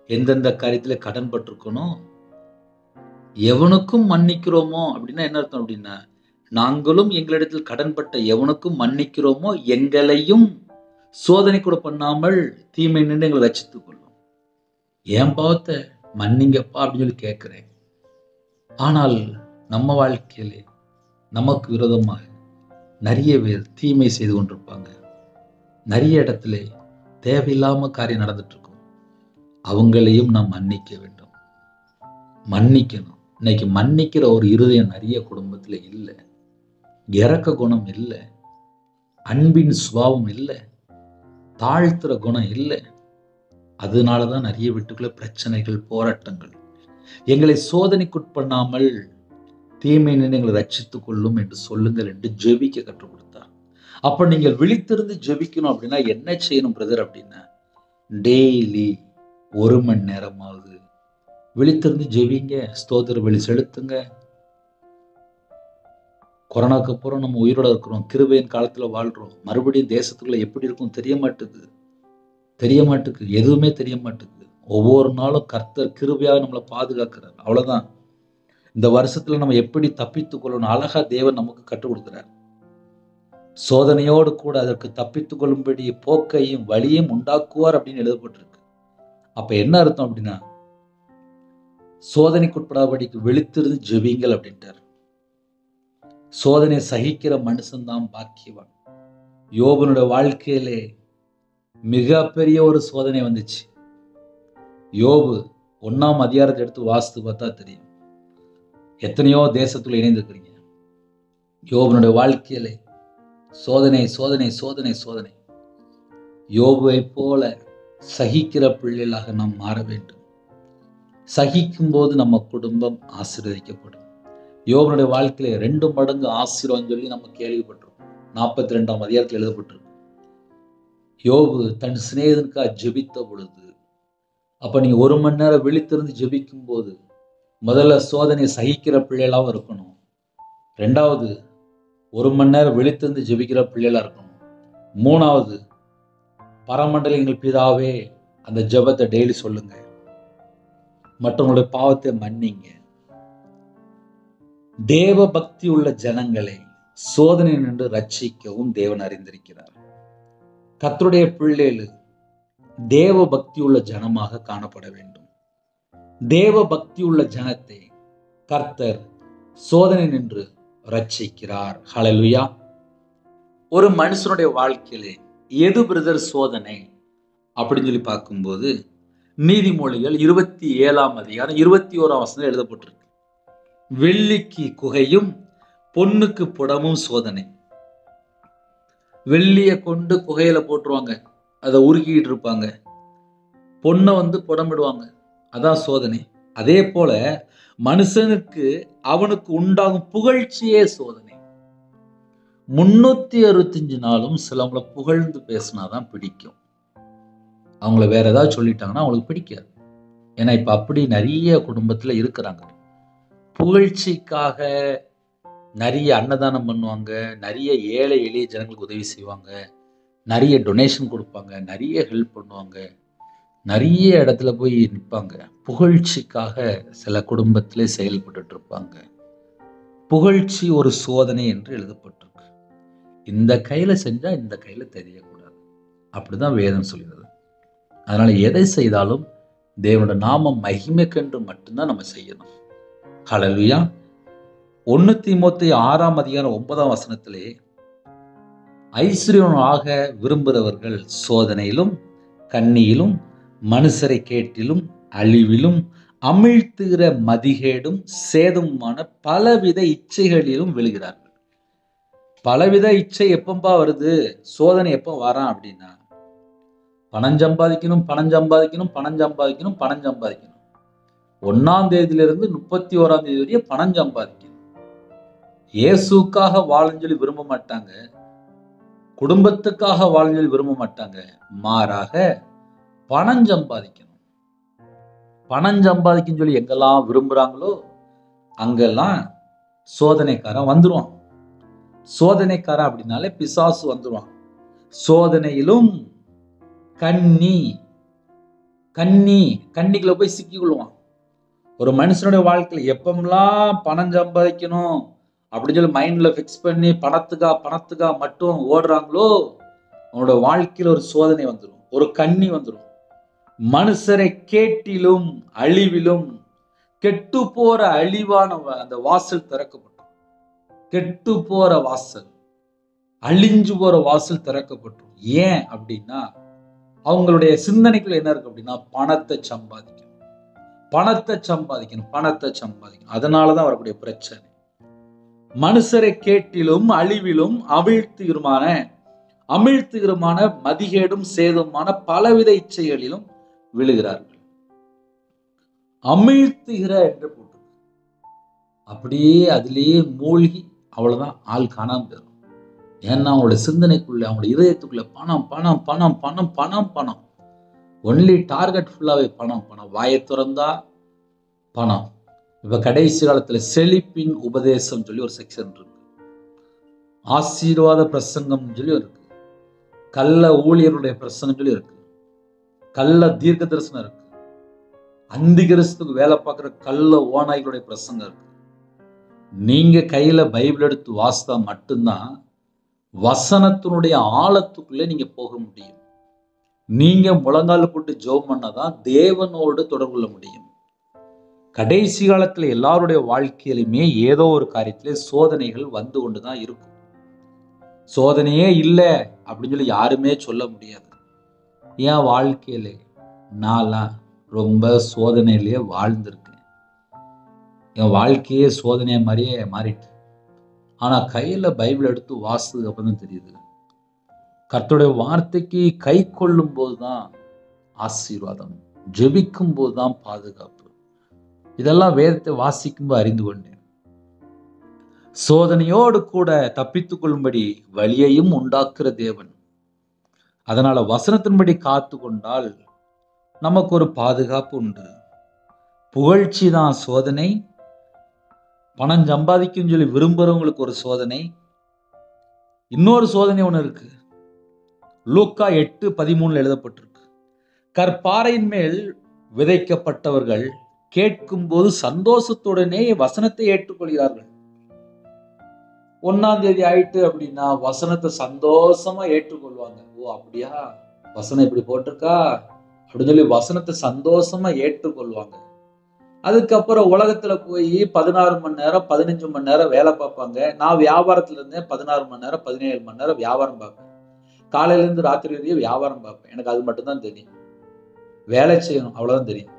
எந்தெந்த காரியத்துல கடன் பட்டிருக்கணும் எவனுக்கும் மன்னிக்கிறோமோ அப்படின்னா என்ன அர்த்தம் அப்படின்னா, நாங்களும் எங்களிடத்தில் கடன்பட்ட எவனுக்கும் மன்னிக்கிறோமோ எங்களையும் சோதனை கூட பண்ணாமல் தீமை நின்று எங்களை ரட்சித்துக் கொள்ளும். என் பாவத்தை மன்னிங்கப்பா அப்படின்னு சொல்லி கேட்கிறேன். ஆனால் நம்ம வாழ்க்கையிலே நமக்கு விரோதமாக நிறைய பேர் தீமை செய்து கொண்டிருப்பாங்க. நிறைய இடத்துல தேவையில்லாம காரியம் நடந்துட்டு இருக்கும். அவங்களையும் நாம் மன்னிக்க வேண்டும், மன்னிக்கணும். இன்னைக்கு மன்னிக்கிற ஒரு இருதயம் நிறைய குடும்பத்துல இல்லை. இரக்க குணம் இல்லை, அன்பின் சுபாவம் இல்லை, தாழ்த்துற குணம் இல்லை. அதனாலதான் நிறைய வீட்டுக்குள்ள பிரச்சனைகள், போராட்டங்கள். எங்களை சோதனைக்குட்பண்ணாமல் தீமை நின்று எங்களை ரட்சித்துக் கொள்ளும் என்று சொல்லுங்கள் என்று ஜெபிக்க கற்றுக் கொடுத்தார். அப்ப நீங்கள் விழித்திருந்து ஜெபிக்கணும் அப்படின்னா என்ன செய்யணும் பிரதர் அப்படின்னா, டெய்லி 1 மணி நேரமாவது விழித்திருந்து ஜெபிங்க, ஸ்தோத்திர பலி செலுத்துங்க. கொரோனாக்கு அப்புறம் நம்ம உயிரோட இருக்கிறோம், கிருபையின் காலத்துல வாழ்றோம். மறுபடியும் தேசத்துக்குள்ள எப்படி இருக்கும் தெரிய மாட்டுக்கு, எதுவுமே தெரிய மாட்டுக்கு. ஒவ்வொரு நாளும் கர்த்தர் கிருபையாக நம்மளை பாதுகாக்கிறார். அவ்வளவுதான். இந்த வருஷத்துல நம்ம எப்படி தப்பித்துக் கொள்ளணும் அழகா தேவன் நமக்கு கற்றுக் கொடுக்கிறார். சோதனையோடு கூட அதற்கு தப்பித்துக் கொள்ளும்படி போக்கையும் வழியும் உண்டாக்குவார் அப்படின்னு எழுதப்பட்டிருக்கு. அப்ப என்ன அர்த்தம் அப்படின்னா, சோதனைக்குட்படாதபடிக்கு விழித்திருந்து ஜெபிங்கள் அப்படின்ட்டார். சோதனை சகிக்கிற மனுஷன்தான் பாக்கியவான். யோபனுடைய வாழ்க்கையிலே மிகப்பெரிய ஒரு சோதனை வந்துச்சு. யோபு 1ஆம் அதிகாரத்தை எடுத்து வாசித்து பார்த்தா தெரியும். எத்தனையோ தேசத்துல இணைந்திருக்கிறீங்க. யோபனுடைய வாழ்க்கையிலே சோதனை சோதனை சோதனை சோதனை. யோபுவை போல சகிக்கிற பிள்ளைகளாக நாம் மாற வேண்டும். சகிக்கும் போது நம்ம குடும்பம் ஆசீர்வதிக்கப்படும். யோபனுடைய வாழ்க்கையில 2 மடங்கு ஆசீர்வாதம் சொல்லி நம்ம கேள்விப்பட்டிருக்கோம். 42ஆம் அதிகாரத்தில் எழுதப்பட்டிருக்கு. யோபு தன் சிநேகிதனுக்காக ஜெபித்த பொழுது, அப்ப நீங்க 1 மணி நேரம் விழித்திருந்து ஜெபிக்கும் போது முதல்ல சோதனை சகிக்கிற பிள்ளைகளாவும் இருக்கணும். 2வது 1 மணி நேரம் விழித்திருந்து ஜெபிக்கிற பிள்ளைகளா இருக்கணும். 3வது பரமண்டல எங்கள் பிதாவே அந்த ஜெபத்தை டெய்லி சொல்லுங்க. மற்றவங்களுடைய பாவத்தை மன்னிங்க. தேவ பக்தி உள்ள ஜனங்களை சோதனை நின்று ரட்சிக்கவும் தேவன் அறிந்திருக்கிறார். கர்த்தருடைய பிள்ளைகள் தேவ பக்தி உள்ள ஜனமாக காணப்பட வேண்டும். தேவ பக்தி உள்ள ஜனத்தை கர்த்தர் சோதனை நின்று ரட்சிக்கிறார். ஹல்லேலூயா. ஒரு மனுஷனுடைய வாழ்க்கையிலே எது பிரதர் சோதனை? அப்படின்னு சொல்லி பார்க்கும்போது நீதிமொழிகள் 27 21 எழுதப்பட்டிருக்கு. வெள்ளிக்கு குகையும் பொன்னுக்கு புடமும் சோதனை. வெள்ளிய கொண்டு குகையில போட்டுருவாங்க, அதை உருக்கிட்டு இருப்பாங்க. பொண்ணை புடமிடுவாங்க, அதான் சோதனை. அதே போல மனுஷனுக்கு அவனுக்கு உண்டாகும் புகழ்ச்சியே சோதனை. 365 நாளும் சிலவங்களை புகழ்ந்து பேசினாதான் பிடிக்கும். அவங்கள வேற ஏதாவது சொல்லிட்டாங்கன்னா அவங்களுக்கு பிடிக்காது. ஏன்னா இப்ப அப்படி நிறைய குடும்பத்துல இருக்கிறாங்க. புகழ்ச்சிக்காக நிறைய அன்னதானம் பண்ணுவாங்க, நிறைய ஏழை எளிய ஜனங்களுக்கு உதவி செய்வாங்க, நிறைய டொனேஷன் கொடுப்பாங்க, நிறைய ஹெல்ப் பண்ணுவாங்க, நிறைய இடத்துல போய் நிற்பாங்க. புகழ்ச்சிக்காக சில குடும்பத்திலே செயல்பட்டு இருப்பாங்க. புகழ்ச்சி ஒரு சோதனை என்று எழுதப்பட்டிருக்கு. இந்த கையில செஞ்சா இந்த கையில தெரியக்கூடாது, அப்படிதான் வேதம் சொல்கிறது. அதனால எதை செய்தாலும் தேவனோட நாமம் மகிமைக்கென்று மட்டும்தான் நம்ம செய்யணும். ஹல்லேலூயா. 1 தீமோத்தேயு 6:9 ஐஸ்வர்யவானாக விரும்புகிறவர்கள் சோதனையிலும் கண்ணியிலும் மனுஷரை கேட்டிலும் அழிவிலும் அமிழ்த்துகிற மதிகேடும் சேதமுமான பலவித இச்சைகளிலும் விழுகிறார்கள். பலவித இச்சை எப்பம்பா வருது, சோதனை எப்போ வரான் அப்படின்னா, பணம் சம்பாதிக்கணும், பணம் சம்பாதிக்கணும், பணம் சம்பாதிக்கணும், பணம் சம்பாதிக்கணும். 1ஆம் தேதியிலிருந்து 31ஆம் தேதி வரைய பணம் சம்பாதிக்கணும். இயேசுக்காக வாழன்னு சொல்லி விரும்ப மாட்டாங்க, குடும்பத்துக்காக வாழன்னு சொல்லி விரும்ப மாட்டாங்க. மாறாக பணம் சம்பாதிக்கணும். பணம் சம்பாதிக்கணும்னு சொல்லி எங்கெல்லாம் விரும்புறாங்களோ அங்கெல்லாம் சோதனைக்காரன் வந்துருவான். சோதனைக்காரன் அப்படின்னாலே பிசாசு வந்துருவான். சோதனையிலும் கண்ணிக்குள்ள போய் சிக்கிக்கொள்ளுவான். ஒரு மனுஷனுடைய வாழ்க்கையில எப்பமெல்லாம் பணம் சம்பாதிக்கணும் அப்படின்னு சொல்லி மைண்ட்ல பிக்ஸ் பண்ணி பணத்துக்கா மட்டும் ஓடுறாங்களோ அவனோட வாழ்க்கையில ஒரு சோதனை வந்துடும், ஒரு கண்ணி வந்துடும். மனுஷரை கேட்டிலும் அழிவிலும் கெட்டு போற அழிவான அந்த வாசல் திறக்கப்படும். கெட்டு போற வாசல், அழிஞ்சு போற வாசல் திறக்கப்படும். ஏன் அப்படின்னா அவங்களுடைய சிந்தனைக்குள்ள என்ன இருக்கு அப்படின்னா, பணத்தை சம்பாதிக்கணும். அதனாலதான் வரக்கூடிய பிரச்சனை. மனுஷரை கேட்டிலும் அழிவிலும் அமிழ்த்துகிறமான மதிகேடும் சேதமான பலவித இச்சைகளிலும் விழுகிறார்கள். அமிழ்த்துகிற என்று போட்டு அப்படியே அதிலேயே மூழ்கி அவ்வளவுதான், ஆள் காணாம போயிடும். ஏன்னா அவங்களோட சிந்தனைக்குள்ள, அவங்களோட இதயத்துக்குள்ள பணம். ஒன்லி டார்கெட் ஃபுல்லாவே பணம். வாயை திறந்தா பணம். இப்ப கடைசி காலத்துல செழிப்பின் உபதேசம் சொல்லி ஒரு செக்ஷன் இருக்கு, ஆசீர்வாத பிரசங்கம் சொல்லி இருக்கு, கள்ள ஊழியருடைய பிரசங்கம் சொல்லி இருக்கு, கள்ள தீர்க்க தரிசனம் இருக்கு, அந்தி கிறிஸ்துக்கு வேலை பார்க்கிற கள்ள ஓநாய்களுடைய பிரசங்கம் இருக்கு. நீங்க கையில பைபிள் எடுத்து வாசித்தா மட்டும்தான் வசனத்தினுடைய ஆழத்துக்குள்ளே நீங்க போக முடியும். நீங்க முழங்கால போட்டு ஜெபம் பண்ணாதான் தேவனோடு தொடர்பு கொள்ள முடியும். கடைசி காலத்துல எல்லாருடைய வாழ்க்கையிலுமே ஏதோ ஒரு காரியத்திலே சோதனைகள் வந்து கொண்டுதான் இருக்கும். சோதனையே இல்லை அப்படின்னு சொல்லி யாருமே சொல்ல முடியாது. என் வாழ்க்கையில நான்லாம் ரொம்ப சோதனையிலேயே வாழ்ந்திருக்கேன். என் வாழ்க்கையே சோதனை மாதிரியே மாறிட்டு. ஆனா கையில பைபிள் எடுத்து வாசித்ததுக்கு அப்புறம் தான் தெரியுது, கர்த்தருடைய வார்த்தைக்கு கை கொள்ளும் போதுதான் ஆசீர்வாதம், ஜெபிக்கும் போதுதான் பாதுகாப்பு. இதெல்லாம் வேதத்தை வாசிக்கும்போது அறிந்து கொண்டேன். சோதனையோடு கூட தப்பித்துக் கொள்ளும்படி வழியையும் உண்டாக்குற தேவன். அதனால வசனத்தின்படி காத்து கொண்டால் நமக்கு ஒரு பாதுகாப்பு உண்டு. புகழ்ச்சி தான் சோதனை. பணம் சம்பாதிக்கும் சொல்லி விரும்புறவங்களுக்கு ஒரு சோதனை. இன்னொரு சோதனை ஒண்ணு இருக்கு. லூக்கா 8:13 எழுதப்பட்டிருக்கு, கற்பாறையின் மேல் விதைக்கப்பட்டவர்கள் கேட்கும் போது சந்தோஷத்துடனே வசனத்தை ஏற்றுக்கொள்கிறார்கள். 1ஆம் தேதி ஆயிட்டு அப்படின்னா வசனத்தை சந்தோஷமா ஏற்றுக்கொள்வாங்க. ஓ அப்படியா, வசனம் இப்படி போட்டிருக்கா அப்படின்னு சொல்லி வசனத்தை சந்தோஷமா ஏற்றுக்கொள்வாங்க. அதுக்கப்புறம் உலகத்துல போய் 16 மணி நேரம் 15 மணி நேரம் வேலை பார்ப்பாங்க. நான் வியாபாரத்துல இருந்தேன், 16 மணி நேரம் 17 மணி நேரம் வியாபாரம் பார்ப்பேன். காலையில இருந்து ராத்திரி வரையும் வியாபாரம் பார்ப்பேன். எனக்கு அது மட்டும்தான் தெரியும். வேலை செய்யணும், அவ்வளவுதான் தெரியும்.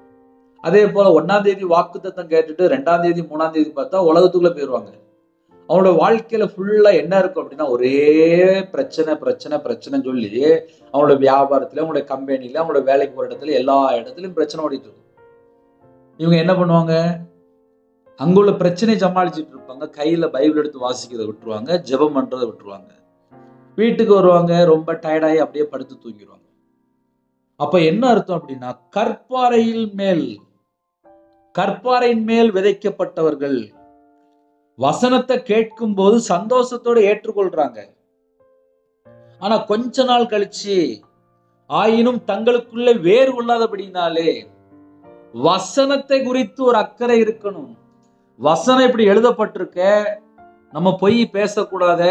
அதே போல 1ஆம் தேதி வாக்குத்தத்தம் கேட்டுட்டு 2ஆம் தேதி 3ஆம் தேதி பார்த்தா உலகத்துக்குள்ள போயிருவாங்க. அவங்களோட வாழ்க்கையில ஃபுல்லா என்ன இருக்கும் அப்படின்னா, ஒரே பிரச்சனை பிரச்சனை பிரச்சனைன்னு சொல்லி அவங்களோட வியாபாரத்துல, அவங்களோட கம்பெனில, அவங்களோட வேலைக்கு போற இடத்துல எல்லா இடத்துலயும் பிரச்சனை ஓடிட்டு இருக்கும். இவங்க என்ன பண்ணுவாங்க, அங்குள்ள பிரச்சனையை சமாளிச்சுட்டு இருப்பாங்க. கையில பைபிள் எடுத்து வாசிக்கிறத விட்டுருவாங்க, ஜெபம் பண்றதை விட்டுருவாங்க. வீட்டுக்கு வருவாங்க, ரொம்ப டயர்டாகி அப்படியே படுத்து தூங்கிடுவாங்க. அப்ப என்ன அர்த்தம் அப்படின்னா, கற்பாறையின் மேல் விதைக்கப்பட்டவர்கள் வசனத்தை கேட்கும் போது சந்தோஷத்தோட ஏற்றுக்கொள்றாங்க. ஆனா கொஞ்ச நாள் கழிச்சு, ஆயினும் தங்களுக்குள்ள வேறு கொள்ளாதபடினாலே, வசனத்தை குறித்து ஒரு அக்கறை இருக்கணும். வசனம் இப்படி எழுதப்பட்டிருக்க, நம்ம பொய் பேசக்கூடாத,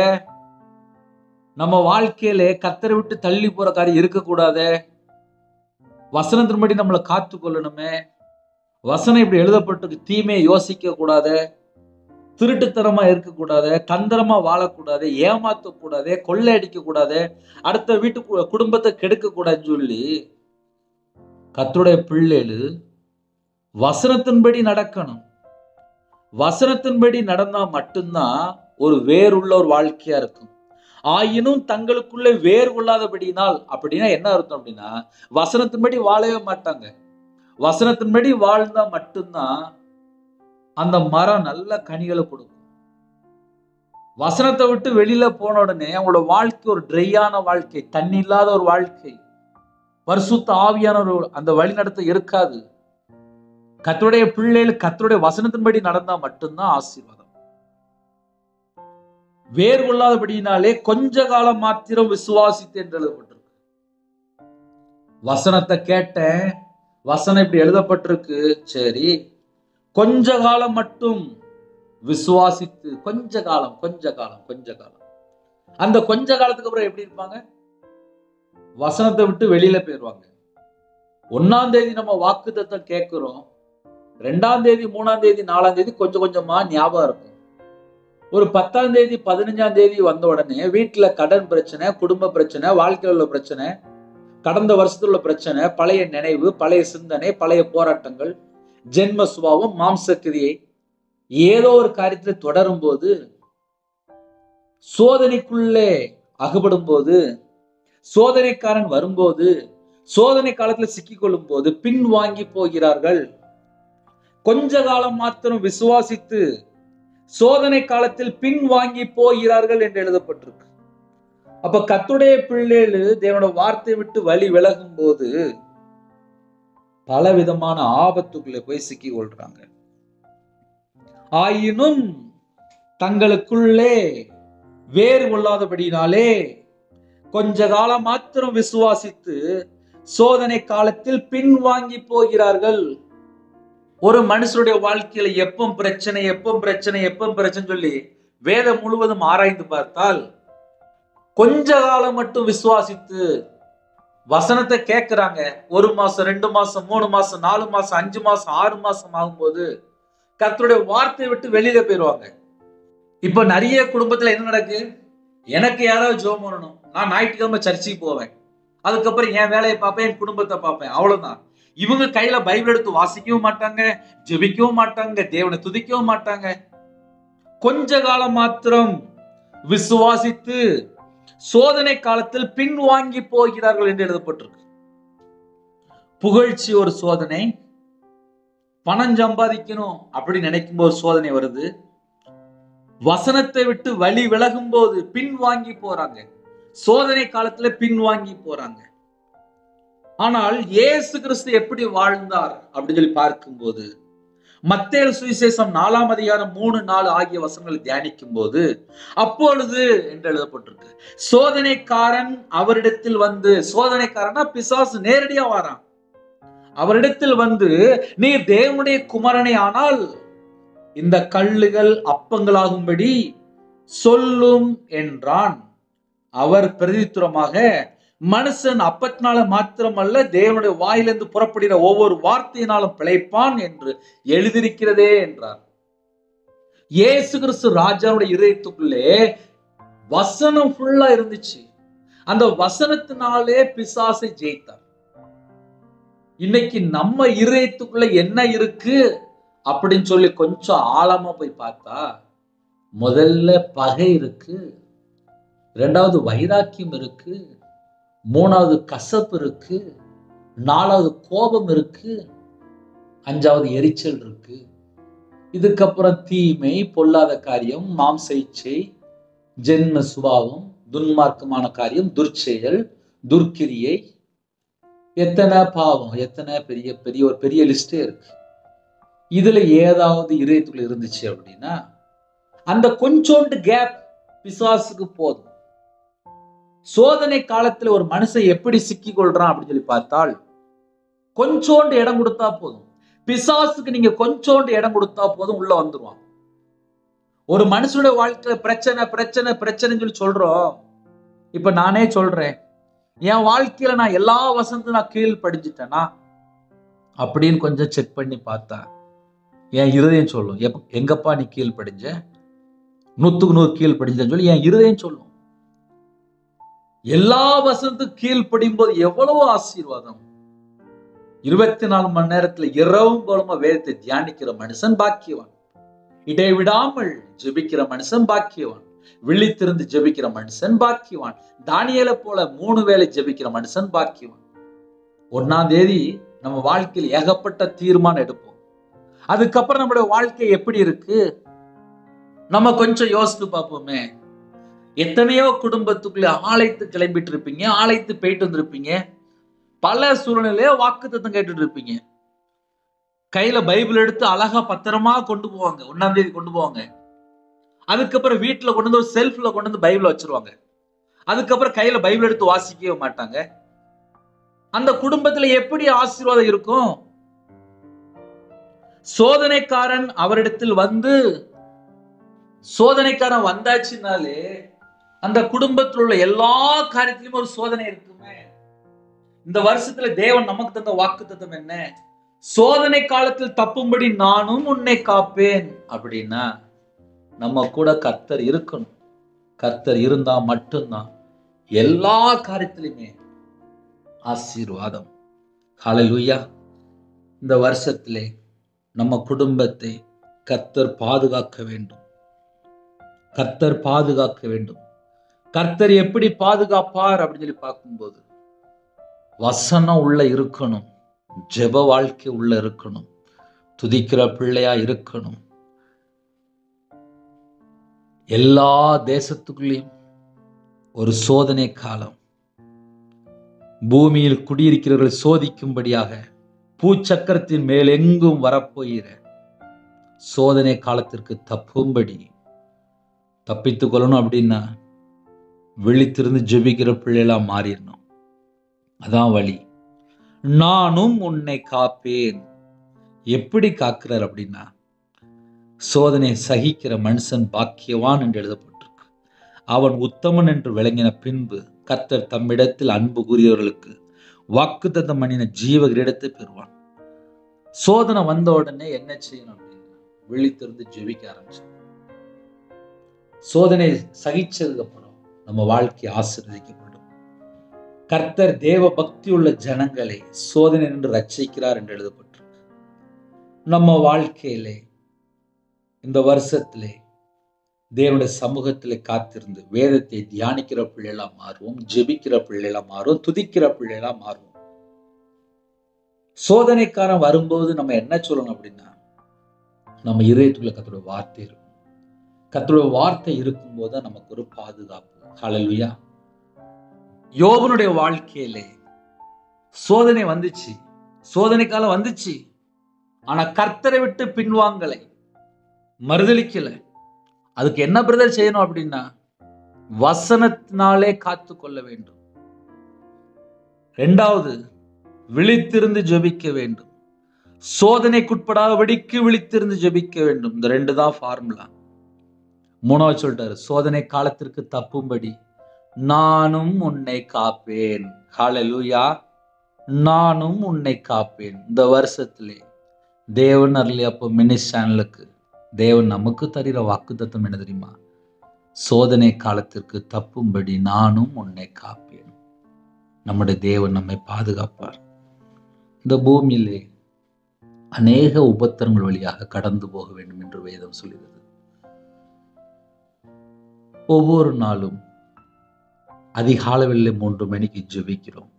நம்ம வாழ்க்கையில கர்த்தரை விட்டு தள்ளி போற காரியம் இருக்கக்கூடாத, வசனத்தின்படி நம்மளை காத்து கொள்ளணுமே, வசனம் இப்படி எழுதப்பட்டிருக்கு, தீமையை யோசிக்க கூடாத, திருட்டுத்தனமா இருக்கக்கூடாது, தந்திரமா வாழக்கூடாது, ஏமாத்தக்கூடாது, கொள்ளை அடிக்க கூடாது, அடுத்த வீட்டு குடும்பத்தை கெடுக்க கூடாதுன்னு சொல்லி கர்த்தருடைய பிள்ளைகள் வசனத்தின்படி நடக்கணும். வசனத்தின்படி நடந்தா மட்டும்தான் ஒரு வேறுள்ள ஒரு வாழ்க்கையா இருக்கும். ஆயினும் தங்களுக்குள்ளே வேறு கொள்ளாதபடினால், அப்படின்னா என்ன அர்த்தம் அப்படின்னா, வசனத்தின்படி வாழவே மாட்டாங்க. வசனத்தின்படி வாழ்ந்தா மட்டும்தான் அந்த மரம் நல்ல கனிகளை கொடுக்கும். வசனத்தை விட்டு வெளியில போன உடனே அவங்களோட வாழ்க்கை ஒரு ட்ரையான வாழ்க்கை, தண்ணி இல்லாத ஒரு வாழ்க்கை, பரிசுத்த ஆவியான ஒரு அந்த வழிநடத்த இருக்காது. கர்த்தருடைய பிள்ளைகள் கர்த்தருடைய வசனத்தின்படி நடந்தா மட்டும்தான் ஆசீர்வாதம். வேறு கொள்ளாதபடினாலே கொஞ்ச காலம் மாத்திரம் விசுவாசித்து என்று எழுதப்பட்டிருக்கு. வசனத்தை கேட்டேன், வசனம் இப்படி எழுதப்பட்டிருக்கு, சரி, கொஞ்ச காலம் மட்டும் விசுவாசித்து, கொஞ்ச காலம். அந்த கொஞ்ச காலத்துக்கு அப்புறம் எப்படி இருப்பாங்க? வசனத்தை விட்டு வெளியில போயிருவாங்க. 1ஆம் தேதி நம்ம வாக்குத்தத்தம் கேட்கிறோம், 2ஆம் தேதி 3ஆம் தேதி 4ஆம் தேதி கொஞ்சம் கொஞ்சமா ஞாபகம் இருக்கும். ஒரு 10ஆம் தேதி 15ஆம் தேதி வந்த உடனே வீட்டுல கடன் பிரச்சனை, குடும்ப பிரச்சனை, வாழ்க்கையில் உள்ள பிரச்சனை, கடந்த வருஷத்துல உள்ள பிரச்சனை, பழைய நினைவு, பழைய சிந்தனை, பழைய போராட்டங்கள், ஜென்ம சுபாவம், மாம்சக்கிரியை, ஏதோ ஒரு காரியத்தில் தொடரும் போது, சோதனைக்குள்ளே அகப்படும் போது, சோதனைக்காரன் வரும்போது, சோதனை காலத்துல சிக்கிக்கொள்ளும் போது பின் வாங்கி போகிறார்கள். கொஞ்ச காலம் மாத்திரம் விசுவாசித்து சோதனை காலத்தில் பின் வாங்கி போகிறார்கள் என்று எழுதப்பட்டிருக்கு. அப்ப கர்த்தருடைய பிள்ளைகள் தேவனோட வார்த்தை விட்டு வழி விலகும் போது பல விதமான ஆபத்துக்குள்ளே போய் சிக்கி கொள்றாங்க. ஆயினும் தங்களுக்குள்ளே வேறு கொள்ளாதபடினாலே கொஞ்ச காலம் மாத்திரம் விசுவாசித்து சோதனை காலத்தில் பின் வாங்கி போகிறார்கள். ஒரு மனுஷனுடைய வாழ்க்கையில எப்பவும் பிரச்சனை சொல்லி வேதம் முழுவதும் ஆராய்ந்து பார்த்தால், கொஞ்ச காலம் மட்டும் விசுவாசித்து வசனத்தை கேட்கிறாங்க. 1 மாசம், 2 மாசம், 3 மாசம், 4 மாசம், 5 மாசம், 6 மாசம் ஆகும்போது கர்த்தருடைய வார்த்தையை விட்டு வெளியில போயிருவாங்க. இப்ப நிறைய குடும்பத்துல என்ன நடக்கு? எனக்கு யாராவது ஜெபம் பண்ணணும், நான் ஞாயிற்றுக்கிழமை சர்ச்சுக்கு போவேன், அதுக்கப்புறம் என் வேலையை பார்ப்பேன், என் குடும்பத்தை பார்ப்பேன், அவ்வளவுதான். இவங்க கையில பைபிள் எடுத்து வாசிக்கவும் மாட்டாங்க, ஜெபிக்கவும் மாட்டாங்க, தேவனை துதிக்கவும் மாட்டாங்க. கொஞ்ச காலம் மாத்திரம் விசுவாசித்து சோதனை காலத்தில் பின் வாங்கி போகிறார்கள் என்று எழுதப்பட்டிருக்கு. புகழ்ச்சி ஒரு சோதனை, பணம் சம்பாதிக்கணும் அப்படி நினைக்கும் போது சோதனை வருது. வசனத்தை விட்டு வழி விலகும் போது பின் வாங்கி போறாங்க, சோதனை காலத்துல பின் வாங்கி போறாங்க. ஆனால் இயேசு கிறிஸ்து எப்படி வாழ்ந்தார் அப்படின்னு சொல்லி பார்க்கும்போது, மத்தேயு சுவிசேஷம் 4ஆம் அதிகாரம் 3, 4 ஆகிய வசனங்களை தியானிக்கும் போது, அப்பொழுது என்று எழுதப்பட்டிருக்கு, சோதனைக்காரன் அவரிடத்தில் வந்து, சோதனைக்காரனா பிசாசு நேரடியா வாரான், அவரிடத்தில் வந்து, நீர் தேவனுடைய குமாரனே ஆனால் இந்த கல்லுகள் அப்பங்களாகும்படி சொல்லும் என்றான். அவர் பிரதித்துரமாக, மனுஷன் அப்பத்தினால மாத்திரமல்ல தேவனுடைய வாயிலிருந்து புறப்படுகிற ஒவ்வொரு வார்த்தையினாலும் பிழைப்பான் என்று எழுதியிருக்கிறதே என்றார். இயேசு கிறிஸ்து ராஜாவுடைய இதயத்துக்குள்ளே வசனம் ஃபுல்லா இருந்துச்சு. அந்த வசனத்தினாலே பிசாசை ஜெயித்தார். இன்னைக்கு நம்ம இதயத்துக்குள்ள என்ன இருக்கு அப்படின்னு சொல்லி கொஞ்சம் ஆழமா போய் பார்த்தா, முதல்ல பகை இருக்கு, இரண்டாவது வைராக்கியம் இருக்கு, மூணாவது கசப்பு இருக்கு, நாலாவது கோபம் இருக்கு, அஞ்சாவது எரிச்சல் இருக்கு. இதுக்கப்புறம் தீமை, பொல்லாத காரியம், மாம்ச இச்சை, ஜென்ம சுபாவம், துன்மார்க்கமான காரியம், துர்ச்செயல், துர்க்கிரியை, எத்தனை பாவம், எத்தனை பெரிய பெரிய ஒரு பெரிய லிஸ்டே இருக்கு. இதுல ஏதாவது இதயத்துக்குள்ள இருந்துச்சு அப்படின்னா அந்த கொஞ்சோண்டு கேப் பிசாசுக்கு போதும். சோதனை காலத்துல ஒரு மனுஷன் எப்படி சிக்கி கொள்றான் அப்படின்னு சொல்லி பார்த்தால், கொஞ்சோண்டு இடம் கொடுத்தா போதும். பிசாசுக்கு நீங்க கொஞ்சோண்டு இடம் கொடுத்தா போதும், உள்ள வந்துருவான். ஒரு மனுஷனுடைய வாழ்க்கையில பிரச்சனை பிரச்சனை பிரச்சனைன்னு சொல்லி சொல்றோம். இப்ப நானே சொல்றேன், என் வாழ்க்கையில நான் எல்லா வசனத்தையும் நான் கீழ் படிச்சுட்டேனா அப்படின்னு கொஞ்சம் செக் பண்ணி பார்த்தா என் இருதயம் சொல்லும், எங்கப்பா நீ கீழ் படிஞ்ச, 100க்கு 100 கீழ் படிஞ்சேன்னு சொல்லி என் இருதயம் சொல்லும். எல்லா வசனத்துக்கும் கீழ் படியும் போது எவ்வளவு ஆசீர்வாதம். 24 மணி நேரத்துல இரவும் போலமா வேதத்தை தியானிக்கிற மனுஷன் பாக்கியவான். இடைவிடாமல் ஜெபிக்கிற மனுஷன் பாக்கியவான். விழித்திருந்து ஜெபிக்கிற மனுஷன் பாக்கியவான். தானியேலை போல 3 வேளை ஜெபிக்கிற மனுஷன் பாக்கியவான். 1ஆம் தேதி நம்ம வாழ்க்கையில் ஏகப்பட்ட தீர்மானம் எடுப்போம். அதுக்கப்புறம் நம்மளுடைய வாழ்க்கை எப்படி இருக்கு நம்ம கொஞ்சம் யோசித்து பார்ப்போமே. எத்தனையோ குடும்பத்துக்குள்ள ஆலயத்து கிளம்பிட்டு இருப்பீங்க, ஆலயத்து போயிட்டு வந்திருப்பீங்க, பல சூழ்நிலையில வாக்குத்தத்தம் கேட்டுட்டு இருப்பீங்க. கையில பைபிள் எடுத்து அழகா பத்திரமா கொண்டு போவாங்க, 1ஆம் தேதி கொண்டு போவாங்க. அதுக்கப்புறம் வீட்டுல கொண்டு வந்து செல்ஃப்ல கொண்டு வந்து பைபிள் வச்சிருவாங்க. அதுக்கப்புறம் கையில பைபிள் எடுத்து வாசிக்கவே மாட்டாங்க. அந்த குடும்பத்துல எப்படி ஆசீர்வாதம் இருக்கும்? சோதனைக்காரன் அவரிடத்தில் வந்து, சோதனைக்காரன் வந்தாச்சுனாலே அந்த குடும்பத்தில் உள்ள எல்லா காரியத்திலும் ஒரு சோதனை இருக்குமே. இந்த வருஷத்துல தேவன் நமக்கு தந்த வாக்குத்தத்தம் என்ன? சோதனை காலத்தில் தப்பும்படி நானும் உன்னை காப்பேன் அப்படின்னா நம்ம கூட கர்த்தர் இருக்கணும். கர்த்தர் இருந்தா மட்டும்தான் எல்லா காரியத்திலுமே ஆசீர்வாதம். ஹல்லேலூயா. இந்த வருஷத்திலே நம்ம குடும்பத்தை கர்த்தர் பாதுகாக்க வேண்டும். கர்த்தர் பாதுகாக்க வேண்டும். கர்த்தர் எப்படி பாதுகாப்பார் அப்படின்னு சொல்லி பார்க்கும்போது, வசனம் உள்ள இருக்கணும், ஜெப வாழ்க்கை உள்ள இருக்கணும், துதிக்கிற பிள்ளையா இருக்கணும். எல்லா தேசத்துக்குள்ளேயும் ஒரு சோதனை காலம், பூமியில் குடியிருக்கிறவர்கள் சோதிக்கும்படியாக பூச்சக்கரத்தின் மேல் எங்கும் வரப்போகிற சோதனை காலத்திற்கு தப்பும்படி தப்பித்துக் கொள்ளணும். அப்படின்னா விழித்திருந்து ஜெபிக்கிற பிள்ளைகளா மாறிடணும். அதான் வழி. நானும் உன்னை காப்பேன். எப்படி காக்கிறார் அப்படின்னா, சோதனை சகிக்கிற மனுஷன் பாக்கியவான் என்று எழுதப்பட்டிருக்கு. அவன் உத்தமன் என்று விளங்கின பின்பு கர்த்தர் தம்மிடத்தில் அன்பு கூறியவர்களுக்கு வாக்குத்தத்தம் பண்ணின ஜீவ கிரீடத்தை பெறுவான். சோதனை வந்த உடனே என்ன செய்யணும் அப்படின்னா, விழித்திருந்து ஜெபிக்க ஆரம்பிச்சு. சோதனை சகிச்சதுக்கு அப்புறம் நம்ம வாழ்க்கை ஆசீர்வதிக்கப்படும். கர்த்தர் தேவ பக்தி உள்ள ஜனங்களை சோதனை என்று ரட்சிக்கிறார் என்று எழுதப்பட்டிருக்கு. நம்ம வாழ்க்கையிலே இந்த வருஷத்திலே தேவனுடைய சமூகத்திலே காத்திருந்து வேதத்தை தியானிக்கிற பிள்ளைகளா மாறுவோம், ஜெபிக்கிற பிள்ளைகளா மாறுவோம், துதிக்கிற பிள்ளைகளா மாறுவோம். சோதனைக்காரன் வரும்போது நம்ம என்ன சொல்லணும் அப்படின்னா, நம்ம இதயத்துக்குள்ள கர்த்தருடைய வார்த்தை இருக்கும். கர்த்தருடைய வார்த்தை இருக்கும்போது நமக்கு ஒரு பாதுகாப்பு. ஹல்லேலூயா. யோபனுடைய வாழ்க்கையிலே சோதனை வந்துச்சு, சோதனை காலம் வந்துச்சு. ஆனா கர்த்தரை விட்டு பின்வாங்கலை, மறுதலிக்கல. அதுக்கு என்ன பிரதர் செய்யணும் அப்படின்னா, வசனத்தினாலே காத்து கொள்ள வேண்டும். 2வது, விழித்திருந்து ஜெபிக்க வேண்டும். சோதனைக்குட்படாதபடிக்கு விழித்திருந்து ஜெபிக்க வேண்டும். இந்த 2 தான் ஃபார்முலா. 3வது சொல்லிட்டாரு, சோதனை காலத்திற்கு தப்பும்படி நானும் உன்னை காப்பேன். ஹல்லேலூயா. நானும் உன்னை காப்பேன். இந்த வருஷத்திலே தேவன் அருளிய அப்போ மினிஸ் சேனலுக்கு தேவன் நமக்கு தருகிற வாக்குத்தத்தம் என்ன தெரியுமா? சோதனை காலத்திற்கு தப்பும்படி நானும் உன்னை காப்பேன். நம்முடைய தேவன் நம்மை பாதுகாப்பார். இந்த பூமியிலே அநேக உபத்திரங்கள் வழியாக கடந்து போக வேண்டும் என்று வேதம் சொல்கிறது. ஒவ்வொரு நாளும் அதிகாலையில் 3 மணிக்கு ஜெபிக்கிறோம்.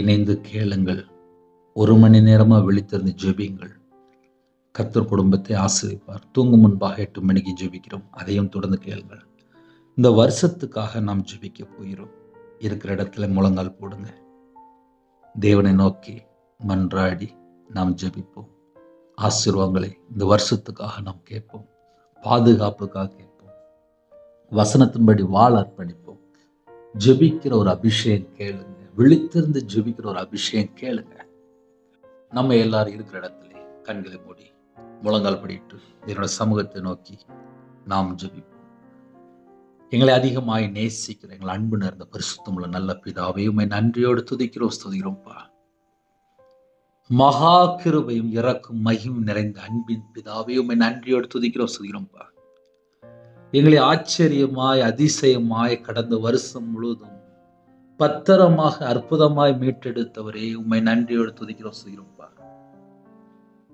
இணைந்து கேளுங்கள். 1 மணி நேரமா விழித்திருந்து ஜெபிங்கள். கர்த்தர் குடும்பத்தை ஆசீர்வதிப்பார். தூங்கும் முன்பாக 8 மணிக்கு ஜெபிக்கிறோம். அதையும் தொடர்ந்து கேளுங்கள். இந்த வருஷத்துக்காக நாம் ஜெபிக்க போகிறோம். இருக்கிற இடத்துல முழங்கால் போடுங்க. தேவனை நோக்கி மன்றாடி நாம் ஜெபிப்போம். ஆசீர்வாதங்களை இந்த வருஷத்துக்காக நாம் கேட்போம். பாதுகாப்புக்காக கேட்போம். வசனத்தின்படி வாழ அர்ப்பணிப்போம். ஜெபிக்கிற ஒரு அபிஷேகம் கேளுங்க. விழித்திருந்து ஜெபிக்கிற ஒரு அபிஷேகம் கேளுங்க. நம்ம எல்லாரும் இருக்கிற இடத்துல கண்களை மூடி முழங்கால் படிட்டு என்னோட சமூகத்தை நோக்கி நாம் ஜெபிப்போம். எங்களை அதிகமாய் நேசிக்கிற எங்கள் அன்பு நேர்ந்த பரிசுத்தமுள்ள நல்ல பிதாவே, உம்மை நன்றியோடு துதிக்கிறோம், ஸ்துதிக்கிறோம்ப்பா. மகா கிருபையும் இறக்கும் மகிமையும் நிறைந்த அன்பின் பிதாவே, உம்மை நன்றியோடு துதிக்கிறோம், ஸ்துதிக்கிறோம்ப்பா. எங்களை ஆச்சரியமாய் அதிசயமாய் கடந்த வருஷம் முழுவதும் பத்திரமாக அற்புதமாய் மீட்டெடுத்தவரே, உம்மை நன்றியோடு துதிக்கிறோம், ஸ்துதிக்கிறோம்ப்பா.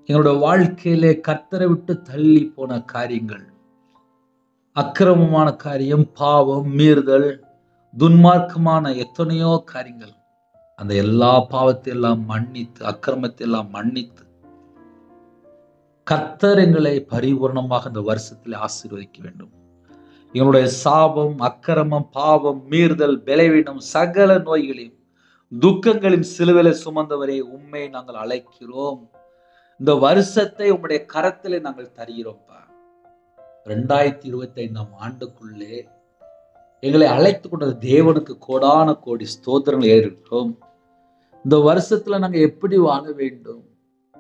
எங்களோட வாழ்க்கையிலே கர்த்தரை விட்டு தள்ளி போன காரியங்கள், அக்கிரமமான காரியம், பாவம், மீறுதல், துன்மார்க்கமான எத்தனையோ காரியங்கள், அந்த எல்லா பாவத்தை எல்லாம் மன்னித்து, அக்கிரமத்தை எல்லாம் மன்னித்து கர்த்தர் எங்களை பரிபூர்ணமாக இந்த வருஷத்தில் ஆசீர்வதிக்க வேண்டும். எங்களுடைய சாபம், அக்கிரமம், பாவம், மீறுதல், பலவீனம், சகல நோய்களையும் துக்கங்களின் சிலுவையிலே சுமந்தவரே, உம்மை நாங்கள் அழைக்கிறோம். இந்த வருஷத்தை உம்முடைய கரத்திலே நாங்கள் தருகிறோம்ப்பா. 2025 ஆண்டுக்குள்ளே எங்களை அழைத்து கொண்ட தேவனுக்கு கோடான கோடி ஸ்தோத்திரங்கள் ஏறிட்டோம். இந்த வருஷத்துல நாங்க எப்படி வாழ வேண்டும்,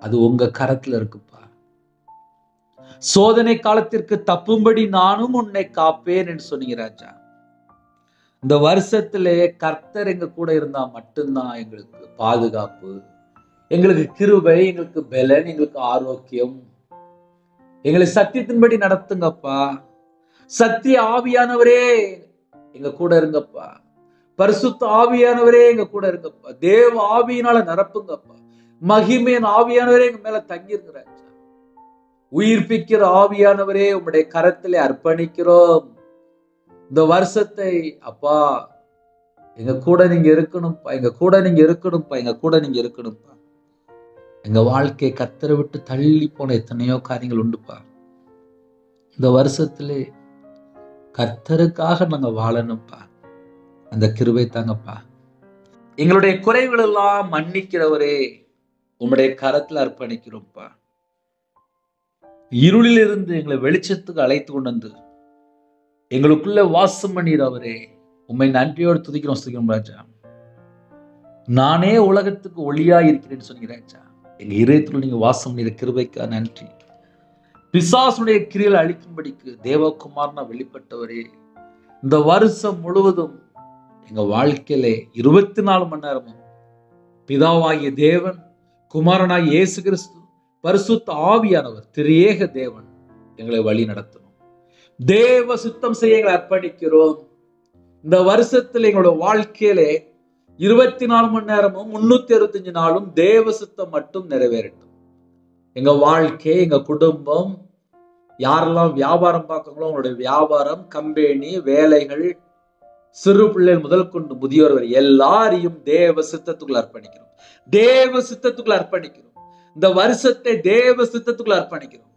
அது உங்க கரத்துல இருக்குப்பா. சோதனை காலத்திற்கு தப்பும்படி நானும் உன்னை காப்பேன் என்று சொன்னீங்க ராஜா. இந்த வருஷத்திலே கர்த்தர் எங்க கூட இருந்தா மட்டும்தான் எங்களுக்கு பாதுகாப்பு, எங்களுக்கு கிருபை, எங்களுக்கு பலன், எங்களுக்கு ஆரோக்கியம். எங்களை சத்தியத்தின்படி நடத்துங்கப்பா. சத்திய ஆவியானவரே எங்க கூட இருங்கப்பா. பரிசுத்த ஆவியானவரே எங்க கூட இருங்கப்பா. தேவ ஆவியினால நிரப்புங்கப்பா. மகிமையின் ஆவியானவரே எங்க மேல தங்கிருங்க. உயிர்ப்பிக்கிற ஆவியானவரே உம்முடைய கரத்திலே அர்ப்பணிக்கிறோம். இந்த வருஷத்தை அப்பா எங்க கூட நீங்க இருக்கணும்ப்பா. எங்க கூட நீங்க இருக்கணும்ப்பா. எங்க கூட நீங்க இருக்கணும்ப்பா. எங்க வாழ்க்கை கர்த்தரை விட்டு தள்ளி போன எத்தனையோ காரியங்கள் உண்டுப்பா. இந்த வருஷத்திலே கர்த்தருக்காக நாங்க வாழணும்ப்பா. அந்த கிருபை தாங்கப்பா. எங்களுடைய குறைகள் எல்லாம் மன்னிக்கிறவரே, உம்முடைய கரத்துல அர்ப்பணிக்கிறோம்ப்பா. இருளில் இருந்து எங்களை வெளிச்சத்துக்கு அழைத்து கொண்டு வந்து எங்களுக்குள்ள வாசம் பண்ணிடுறவரே, உம்மை நன்றியோடு துதிக்கிறோம், ஸ்துதிக்கிறோம் ராஜா. நானே உலகத்துக்கு ஒளியா இருக்கிறேன்னு சொன்னீங்க ராஜா. எங்க இதயத்தில் நீங்க வாசம் பண்ணிற கிருபைக்கா நன்றி. பிசாசுடைய கிரியைகளை அழிக்கும்படிக்கு தேவகுமாரனா வெளிப்பட்டவரே, இந்த வருஷம் முழுவதும் எங்க வாழ்க்கையிலே 24 மணி நேரமும் பிதாவாகிய தேவன், குமாரனாகிய இயேசு கிறிஸ்து, பரிசுத்த ஆவியானவர், திரியேக தேவன் எங்களை வழி நடத்தணும். தேவ சுத்தம் செய்ய எங்களை அர்ப்பணிக்கிறோம். இந்த வருஷத்துல எங்களோட வாழ்க்கையிலே 24 மணி நேரமும் 365 நாளும் தேவ சுத்தம் மட்டும் நிறைவேறட்டும். எங்க வாழ்க்கை, எங்க குடும்பம், யாரெல்லாம் வியாபாரம் பார்க்கங்களோ அவங்களுடைய வியாபாரம், கம்பெனி, வேலைகள், சிறு பிள்ளைகள் முதல் கொண்டு முதியோர் வரை எல்லாரையும் தேவ சித்தத்துக்குள்ள அர்ப்பணிக்கிறோம். தேவ சித்தத்துக்குள்ள அர்ப்பணிக்கிறோம். இந்த வருஷத்தை தேவ சித்தத்துக்குள்ள அர்ப்பணிக்கிறோம்.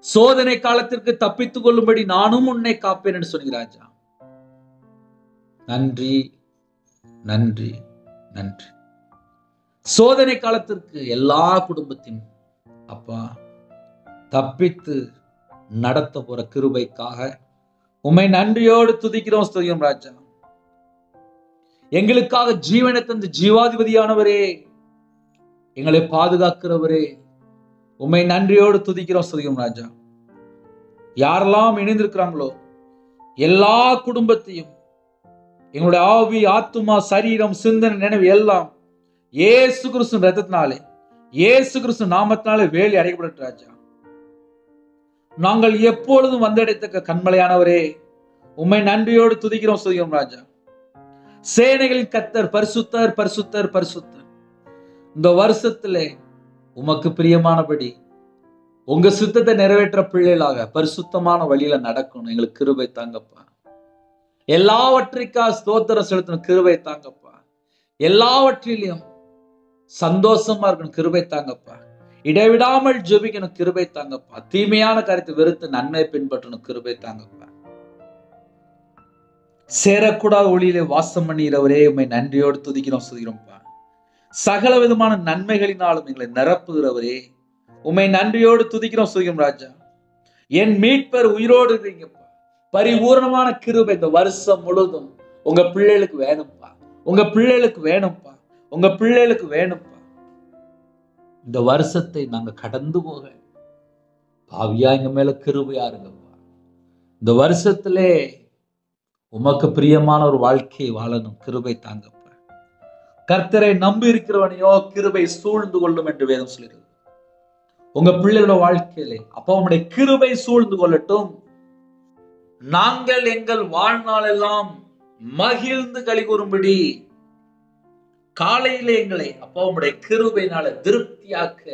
சோதனை காலத்திற்கு தப்பித்துக் கொள்ளும்படி நானும் உன்னை காப்பேன் என்று சொன்னீங்க ராஜா. நன்றி, நன்றி, நன்றி. சோதனை காலத்திற்கு எல்லா குடும்பத்தின் அப்பா தப்பித்து நடத்த போற கிருபைக்காக உம்மை நன்றியோடு துதிக்கிறோம், ஸ்துதிக்கிறோம் ராஜா. எங்களுக்காக ஜீவனை தந்து ஜீவாதிபதியானவரே, எங்களை பாதுகாக்கிறவரே, உம்மை நன்றியோடு துதிக்கிறோம், ஸ்துதிக்கிறோம் ராஜா. யாரெல்லாம் இணைந்திருக்கிறாங்களோ எல்லா குடும்பத்தையும் எங்களுடைய ஆவி, ஆத்துமா, சரீரம், சிந்தனை, நினைவு எல்லாம் இயேசு கிறிஸ்து ரத்தத்தினாலே, இயேசு கிறிஸ்து நாமத்தினாலே வேலி அடைக்கப்பட்ட ராஜா. நாங்கள் எப்பொழுதும் வந்தடைத்தக்க கண்மலையானவரே, உம்மை நன்றியோடு துதிக்கிறோம் சொல்கிறோம் ராஜா. சேனைகளின் கர்த்தர் பரிசுத்தர் பரிசுத்தர் பரிசுத்தர். இந்த வருஷத்திலே உமக்கு பிரியமானபடி உங்க சித்தத்தை நிறைவேற்ற பிள்ளைகளாக பரிசுத்தமான வழியில நடக்கணும். எங்களுக்கு கிருபை தாங்கப்பா. எல்லாவற்றிற்கா ஸ்தோத்திரம் செலுத்தணும், கிருபை தாங்கப்பா. எல்லாவற்றிலையும் சந்தோஷமா இருக்கணும், கிருபை தாங்கப்பா. இடைவிடாமல் ஜெபிக்கணும், கிருபை தாங்கப்பா. தீமையான காரியத்தை வெறுத்து நன்மை பின்பற்றணும், கிருபை தாங்கப்பா. சேரக்கூடாத ஒளியிலே வாசம் பண்ணுகிறவரே, உம்மை நன்றியோடு துதிக்கிறோம் சொல்கிறோம்ப்பா. சகல விதமான நன்மைகளினாலும் எங்களை நிரப்புகிறவரே, உம்மை நன்றியோடு துதிக்கிறோம் சொல்கிறோம் ராஜா. என் மீட்பர் உயிரோடு இருக்கீங்கப்பா. பரிபூர்ணமான கிருபை இந்த வருஷம் முழுதும் உங்க பிள்ளைகளுக்கு வேணும்ப்பா. உங்க பிள்ளைகளுக்கு வேணும்ப்பா. உங்க பிள்ளைகளுக்கு வேணும்ப்பா. இந்த வருஷத்தை நாங்க கடந்து போக பாவியா எங்க மேல கிருபையா இருங்கப்பா. இந்த வருஷத்திலே உமக்கு பிரியமான ஒரு வாழ்க்கையை வாழணும், கிருபை தாங்கப்பா. கர்த்தரை நம்பி இருக்கிறவனையோ கிருபை சூழ்ந்து கொள்ளும் என்று வேதம் சொல்கிறது. உங்க பிள்ளைகளோட வாழ்க்கையிலே அப்ப உங்களுடைய கிருபை சூழ்ந்து கொள்ளட்டும். நாங்கள் எங்கள் வாழ்நாள் எல்லாம் மகிழ்ந்து களி கூறும்படி காலையிலே எங்களை அப்பா உங்களுடைய கிருபையினால திருப்தியாக்க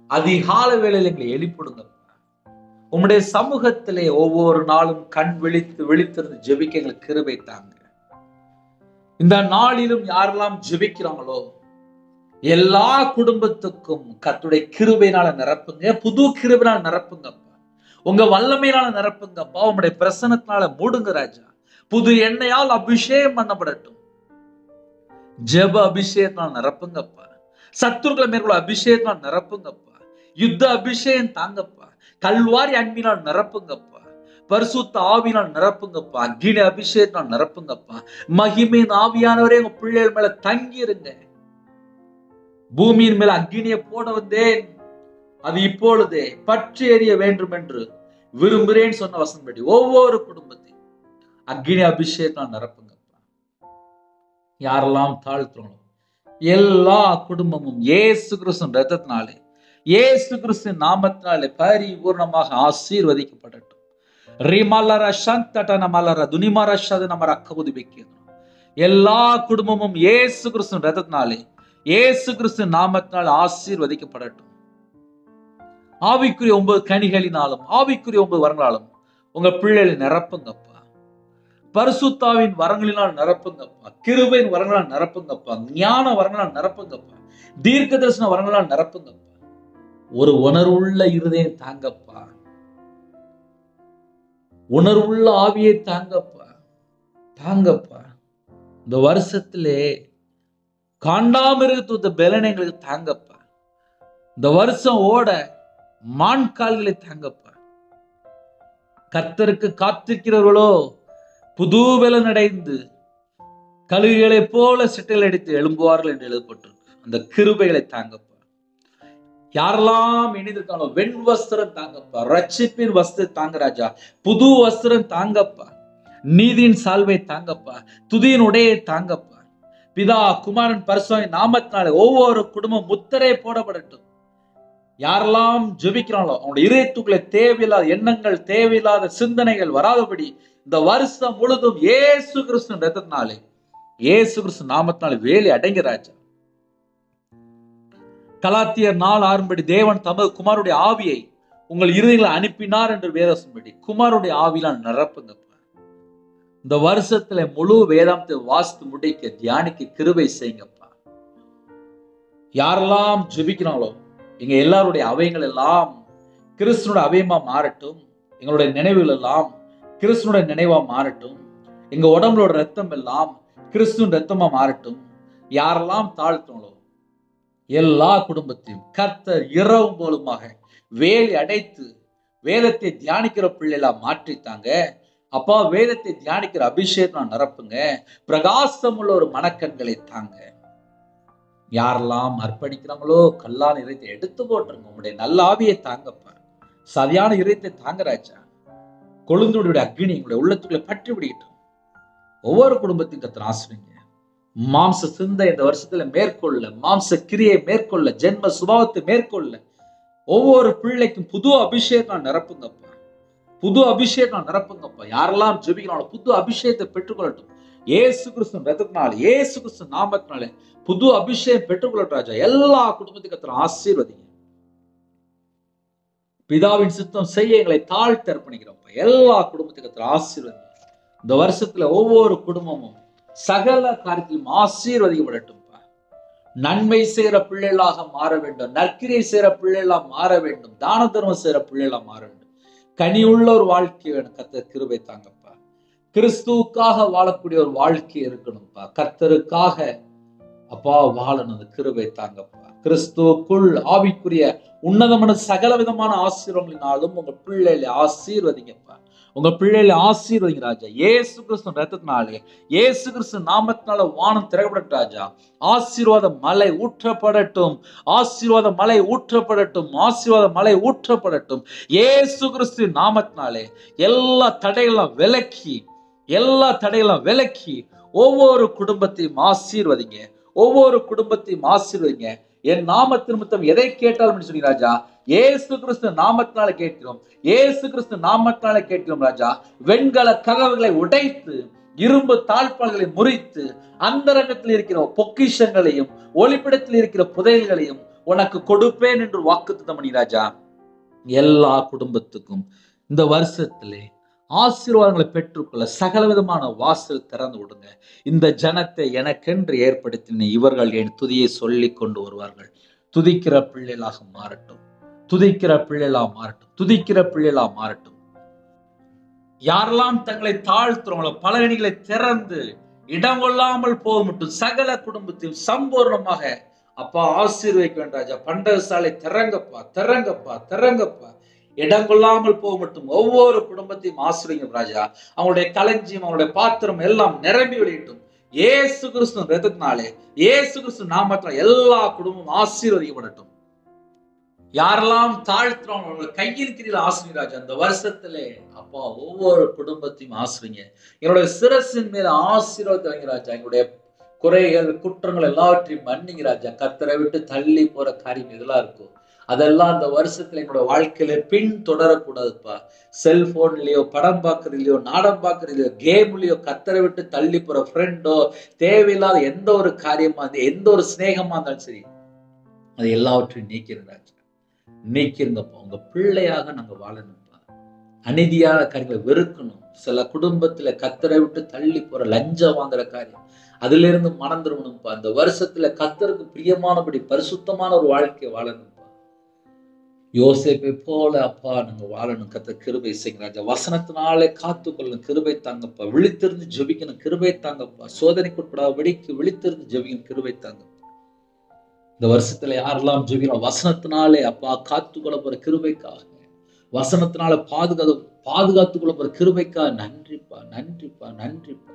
அதிகால வேளையில் எங்களை எழுப்பிடுங்க. உம்முடைய சமூகத்திலே ஒவ்வொரு நாளும் கண் விழித்திருந்து ஜெபிக்க எங்களுக்கு கிருபை தாங்க. இந்த நாளிலும் யாரெல்லாம் ஜெபிக்கிறாங்களோ எல்லா குடும்பத்துக்கும் கர்த்தருடைய கிருபையினால நிரப்புங்க, புது கிருபையினால நிரப்புங்கப்பா. உங்க வல்லமையினால நிரப்புங்கப்பா. உங்களுடைய பிரசன்னத்தினால மூடுங்க ராஜா. புது எண்ணெயால் அபிஷேகம் பண்ணப்படட்டும். ஜெப அபிஷேகத்தினால் நிரப்புங்கப்பா. சத்துருக்களை மேற்கொள்ள அபிஷேகத்தினால் நிரப்புங்கப்பா. யுத்த அபிஷேகம் தாங்கப்பா. கல்வாரி அன்பினால் நிரப்புங்கப்பா. பரிசுத்த ஆவியினால் நிரப்புங்கப்பா. அக்கினி அபிஷேகத்தினால் நிரப்புங்கப்பா. மகிமையின் ஆவியானவரே உங்க பிள்ளைகள் மேல தங்கி இருங்க. பூமியின் மேல அக்கினியை போட வந்தேன், அது இப்பொழுதே பற்றி எறிய வேண்டும் என்று விரும்புகிறேன் சொன்ன வசனப்படி ஒவ்வொரு குடும்பத்தையும் அக்கினி அபிஷேகத்தினால் நிரப்புங்கப்பா. யாரெல்லாம் தாழ்த்துறோம் எல்லா குடும்பமும் இயேசு கிறிஸ்துவின் இரத்தத்தினாலே, இயேசு கிறிஸ்துவின் நாமத்தினாலே பரிபூர்ணமாக ஆசீர்வதிக்கப்படட்டும். எல்லா குடும்பமும் இயேசு கிறிஸ்துவின் இரத்தத்தினாலே, இயேசு கிறிஸ்துவின் நாமத்தினால் ஆசீர்வதிக்கப்படட்டும். ஆவிக்குரிய 9 கனிகளினாலும் ஆவிக்குரிய 9 வரங்களாலும் உங்க பிள்ளைகளை நிரப்புங்கப்பா. பரிசுத்தாவின் வரங்களினால் நிரப்புங்கப்பா. கிருபையின் வரங்களால் நிரப்புங்கப்பா. ஞான வரங்களால் நிரப்புங்கப்பா. தீர்க்க தரிசன வரங்களால் நிரப்புங்கப்பா. ஒரு உணர்வுள்ள இருதயம் தாங்கப்பா. உணர்வுள்ள ஆவியை தாங்கப்பா. தாங்கப்பா. இந்த வருஷத்திலே காண்டாமிருகத்துவ பலனை எங்களுக்கு தாங்கப்பா. இந்த வருஷம் ஓட மான்கால்களை தாங்கப்பா. கர்த்தருக்கு காத்திருக்கிறவர்களோ புது பலன் அடைந்து கழுகுகளை போல சிட்டைகள் அடித்து எழும்புவார்கள் என்று எழுதப்பட்டிருக்கு. அந்த கிருபைகளை தாங்கப்பா. யாரெல்லாம் இணைந்திருக்கானோ வெண் வஸ்திரம் தாங்கப்பா. ரட்சிப்பின் வஸ்திரம் தாங்க ராஜா. புது வஸ்திரம் தாங்கப்பா. நீதியின் சால்வை தாங்கப்பா. துதியின் உடையை தாங்கப்பா. பிதா குமாரன் பரிசுத்த நாமத்தினாலே ஒவ்வொரு குடும்பம் முத்திரை போடப்படட்டும். யாரெல்லாம் ஜெபிக்கிறாங்களோ அவங்களுடைய இதயத்துக்குள்ளே தேவையில்லாத எண்ணங்கள், தேவையில்லாத சிந்தனைகள் வராதபடி இந்த வருஷம் முழுதும் இயேசு கிறிஸ்து இரத்தத்தினாலே, இயேசு கிறிஸ்து நாமத்தினாலே வேலை அடங்கி ராஜா. கலாத்தியர் 4:6 தேவன் தமது குமாருடைய ஆவியை உங்கள் இருதயங்களை அனுப்பினார் என்று வேதம் குமாருடைய ஆவியால் நிரப்புங்கப்பா. இந்த வருஷத்துல முழு வேதாந்தத்தை வாசித்து முடிக்க தியானிக்க கிருபை செய்யுங்கப்பா. யாரெல்லாம் ஜெபிக்கிறாங்களோ எங்க எல்லாருடைய அவைகள் எல்லாம் கிறிஸ்துனுடைய அவையமா மாறட்டும். எங்களுடைய நினைவுகள் எல்லாம் கிறிஸ்துனுடைய நினைவா மாறட்டும். எங்க உடம்புலோட ரத்தம் எல்லாம் கிறிஸ்துவின் ரத்தமா மாறட்டும். யாரெல்லாம் தாழ்த்தோங்களோ எல்லா குடும்பத்தையும் கர்த்தர் இரவும் போலுமாக வேலை அடைத்து வேதத்தை தியானிக்கிற பிள்ளைகளா மாற்றித்தாங்க அப்பா. வேதத்தை தியானிக்கிற அபிஷேகம் நிரப்புங்க. பிரகாசம் உள்ள ஒரு மனக்கண்களை தாங்க. யாரெல்லாம் அர்ப்பணிக்கிறாங்களோ கல்லான இதயத்தை எடுத்து போட்டுருங்க. உங்களுடைய நல்ல ஆவியை தாங்கப்பா. சரியான இதயத்தை தாங்க ராஜா. கொழுந்துடைய அக்னி உங்களுடைய உள்ளத்துக்குள்ள பற்றி விடிக்கட்டும். ஒவ்வொரு குடும்பத்தையும் கர்த்தர் ஆசீர்வதிங்க. மாம்ச சிந்தை இந்த வருஷத்துல மேற்கொள்ள, மாம்ச கிரியை மேற்கொள்ள, ஜென்ம சுபாவத்தை மேற்கொள்ள ஒவ்வொரு பிள்ளைக்கும் புது அபிஷேகம் நிரப்புங்கப்பா, புது அபிஷேகம் நிரப்புங்கப்பா. யாரெல்லாம் ஜெபிக்கிறாங்களோ புது அபிஷேகத்தை பெற்றுக்கொள்ளட்டும். இயேசு கிறிஸ்து ரத்தத்தினால, இயேசு கிறிஸ்து நாமத்தினாலே புது அபிஷேகம் பெற்றுக்கொள்ளட்டும் ராஜா. எல்லா குடும்பத்துக்கு கர்த்தர் ஆசீர்வதிங்க. பிதாவின் சித்தம் செய்ய எங்களை தாழ்த்தி அர்ப்பணிக்கிறோம்ப்பா. எல்லா குடும்பத்துக்கு கர்த்தர் ஆசீர்வதிங்க. இந்த வருஷத்துல ஒவ்வொரு குடும்பமும் சகல காரியத்திலும் ஆசீர்வதிக்கப்படட்டும்ப்பா. நன்மை செய்யற பிள்ளைகளாக மாற வேண்டும், நற்கிரியை செய்யற பிள்ளைகளாக மாற வேண்டும், தான தர்மம் செய்யற பிள்ளைகளாக மாற வேண்டும். கனியுள்ள ஒரு வாழ்க்கை வேணும். கர்த்தர் கிருபை தாங்கப்பா. கிறிஸ்துவுக்காக வாழக்கூடிய ஒரு வாழ்க்கை இருக்கணும்ப்பா. கர்த்தருக்காக அப்பா வாழணும். அந்த கிருபை தாங்கப்பா. கிறிஸ்துவுக்குள் ஆவிக்குரிய உன்னதமான சகல விதமான ஆசீர்வாதங்களினாலும் உங்க பிள்ளைகளை ஆசீர்வதிங்கப்பா. உங்க பிள்ளைகளை ஆசீர்வதிங்க ராஜா. இயேசு கிறிஸ்து ரத்தத்தினாலே, இயேசு கிறிஸ்து நாமத்தினால வானம் திறக்கப்படட்டும் ராஜா. ஆசீர்வாத மலை ஊற்றப்படட்டும், ஆசீர்வாத மலை ஊற்றப்படட்டும், ஆசீர்வாத மலை ஊற்றப்படட்டும். இயேசு கிறிஸ்து நாமத்தினாலே எல்லா தடைகளும் விலக்கி, எல்லா தடைகளும் விலக்கி ஒவ்வொரு குடும்பத்தையும் ஆசீர்வதிங்க, ஒவ்வொரு குடும்பத்தையும் ஆசீர்வதிங்க. என் நாமத்து நிமித்தம் எதை கேட்டாலும் சொல்லி ராஜா, இயேசு கிறிஸ்து நாமத்தினால கேட்கிறோம், இயேசு கிறிஸ்து நாமத்தினால கேட்கிறோம் ராஜா. வெண்கல கதவுகளை உடைத்து, இரும்பு தாழ்பால்களை முறித்து, அந்தரங்கத்தில் இருக்கிற பொக்கிஷங்களையும் ஒளிப்பிடத்தில் இருக்கிற புதையல்களையும் உனக்கு கொடுப்பேன் என்று வாக்குத்தத்தம் பண்ணி ராஜா. எல்லா குடும்பத்துக்கும் இந்த வருஷத்திலே ஆசீர்வாதங்களை பெற்றுக்கொள்ள சகல விதமான வாசல் திறந்து விடுங்க. இந்த ஜனத்தை எனக்கென்று ஏற்படுத்தின இவர்கள் என் துதியை சொல்லி கொண்டு வருவார்கள். துதிக்கிற பிள்ளைகளாக மாறட்டும், துதிக்கிற பிள்ளைகளாக மாறட்டும், துதிக்கிற பிள்ளைகளாக மாறட்டும். யாரெல்லாம் தங்களை தாழ்த்துறவங்களோ பலகணிகளை திறந்து இடம் கொள்ளாமல் போக மட்டும் சகல குடும்பத்தையும் சம்பூர்ணமாக அப்பா ஆசீர்வதிக்க வேண்டும் ராஜா. பண்டக சாலை திறங்கப்பா, திறங்கப்பா, திறங்கப்பா. இடம் கொள்ளாமல் போக மட்டும் ஒவ்வொரு குடும்பத்தையும் ஆசீர்வதிங்க ராஜா. அவங்களுடைய களஞ்சியம், அவங்களுடைய பாத்திரம் எல்லாம் நிரம்பி வெளியிட்டும். இயேசு கிறிஸ்து ரத்தத்தினாலே, இயேசு கிறிஸ்து நாமத்தினாலே எல்லா குடும்பமும் ஆசீர்வதிக்கப்படட்டும். யாரெல்லாம் தாழ்த்துறவங்க கையில் கீழே ஆசீர்வதிங்க ராஜா. அந்த வருஷத்திலே அப்பா ஒவ்வொரு குடும்பத்தையும் ஆசீர்வதிங்க. என்னுடைய சிரசின் மேல ஆசீர்வாதத்தை வைங்க ராஜா. எங்களுடைய குறைகள் குற்றங்கள் எல்லாவற்றையும் மன்னிங்க ராஜா. கர்த்தரை விட்டு தள்ளி போற காரியம் எதெல்லாம் இருக்கும் அதெல்லாம் அந்த வருஷத்துல எங்களோட வாழ்க்கையில பின் தொடரக்கூடாதுப்பா. செல்போன்லயோ, படம் பார்க்கறதுலயோ, நாடம் பார்க்கறதுலயோ, கேம்லயோ கர்த்தரை விட்டு தள்ளி போற ஃப்ரெண்டோ, தேவையில்லாத எந்த ஒரு காரியமா இருந்தாலும், எந்த ஒரு சிநேகமா இருந்தாலும் சரி, அது எல்லாவற்றையும் நீக்கிருந்தாச்சு. நீக்கிருங்கப்பா. உங்க பிள்ளையாக நாங்க வாழணும்ப்பா. அநீதியான காரியங்களை வெறுக்கணும். சில குடும்பத்துல கர்த்தரை விட்டு தள்ளி போற லஞ்சம் வாங்குற காரியம், அதுல இருந்து மனம் திரும்பணும்ப்பா. அந்த வருஷத்துல கர்த்தருக்கு பிரியமானபடி பரிசுத்தமான ஒரு வாழ்க்கையை வாழணும்ப்பா. யோசேப்பை போல அப்பா நாங்க வாழணும். கர்த்தர் கிருபை செய்யுங்க ராஜா. வசனத்தினாலே காத்துக்கொள்ளணும், கிருபை தாங்கப்பா. விழித்திருந்து ஜெபிக்கணும், கிருபை தாங்கப்பா. சோதனைக்குட்படாதபடிக்கு விழித்திருந்து ஜெபிக்கணும், கிருபை தாங்கப்பா. இந்த வருஷத்துல யாரெல்லாம் ஜெபிக்கிறோம் வசனத்தினாலே அப்பா காத்துக்கொள்ள போற கிருபைக்காக, வசனத்தினால பாதுகாத்துக்கொள்ள போற கிருபைக்காக நன்றிப்பா, நன்றிப்பா, நன்றிப்பா.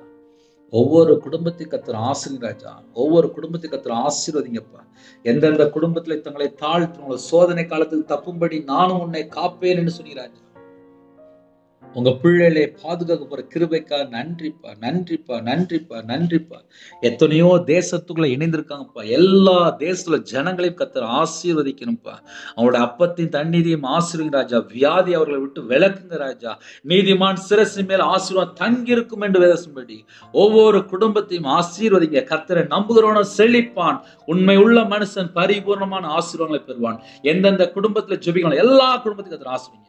ஒவ்வொரு குடும்பத்தையும் கர்த்தர் ஆசீர்வதிங்க ராஜா. ஒவ்வொரு குடும்பத்தையும் கர்த்தர் ஆசீர்வதிங்கப்பா. எந்தெந்த குடும்பத்துல தங்களை தாழ்த்துங்களோ சோதனை காலத்துக்கு தப்பும்படி நானும் உன்னை காப்பேன் என்று சொன்னீராஜா. உங்க பிள்ளைகளை பாதுகாக்க போற கிருபைக்காக நன்றிப்பா, நன்றிப்பா, நன்றிப்பா, நன்றிப்பா. எத்தனையோ தேசத்துக்குள்ள இணைந்திருக்காங்கப்பா. எல்லா தேசத்துல ஜனங்களையும் கர்த்தர் ஆசீர்வதிக்கணும்ப்பா. அவங்களோட அப்பத்தையும் தண்ணீரையும் ஆசீர்வதிங்க ராஜா. வியாதி அவர்களை விட்டு விலக்குங்க ராஜா. நீதிமான் சிரசு மேல் ஆசீர்வாதம் தங்கியிருக்கும் என்று வேதம்படி ஒவ்வொரு குடும்பத்தையும் ஆசீர்வதிங்க. கர்த்தரை நம்புகிறவன செழிப்பான். உண்மை உள்ள மனுஷன் பரிபூர்ணமான ஆசீர்வாதங்களை பெறுவான். எந்தெந்த குடும்பத்துல ஜெபிக்கணும் எல்லா குடும்பத்தையும் கர்த்தர் ஆசீர்வதிங்க.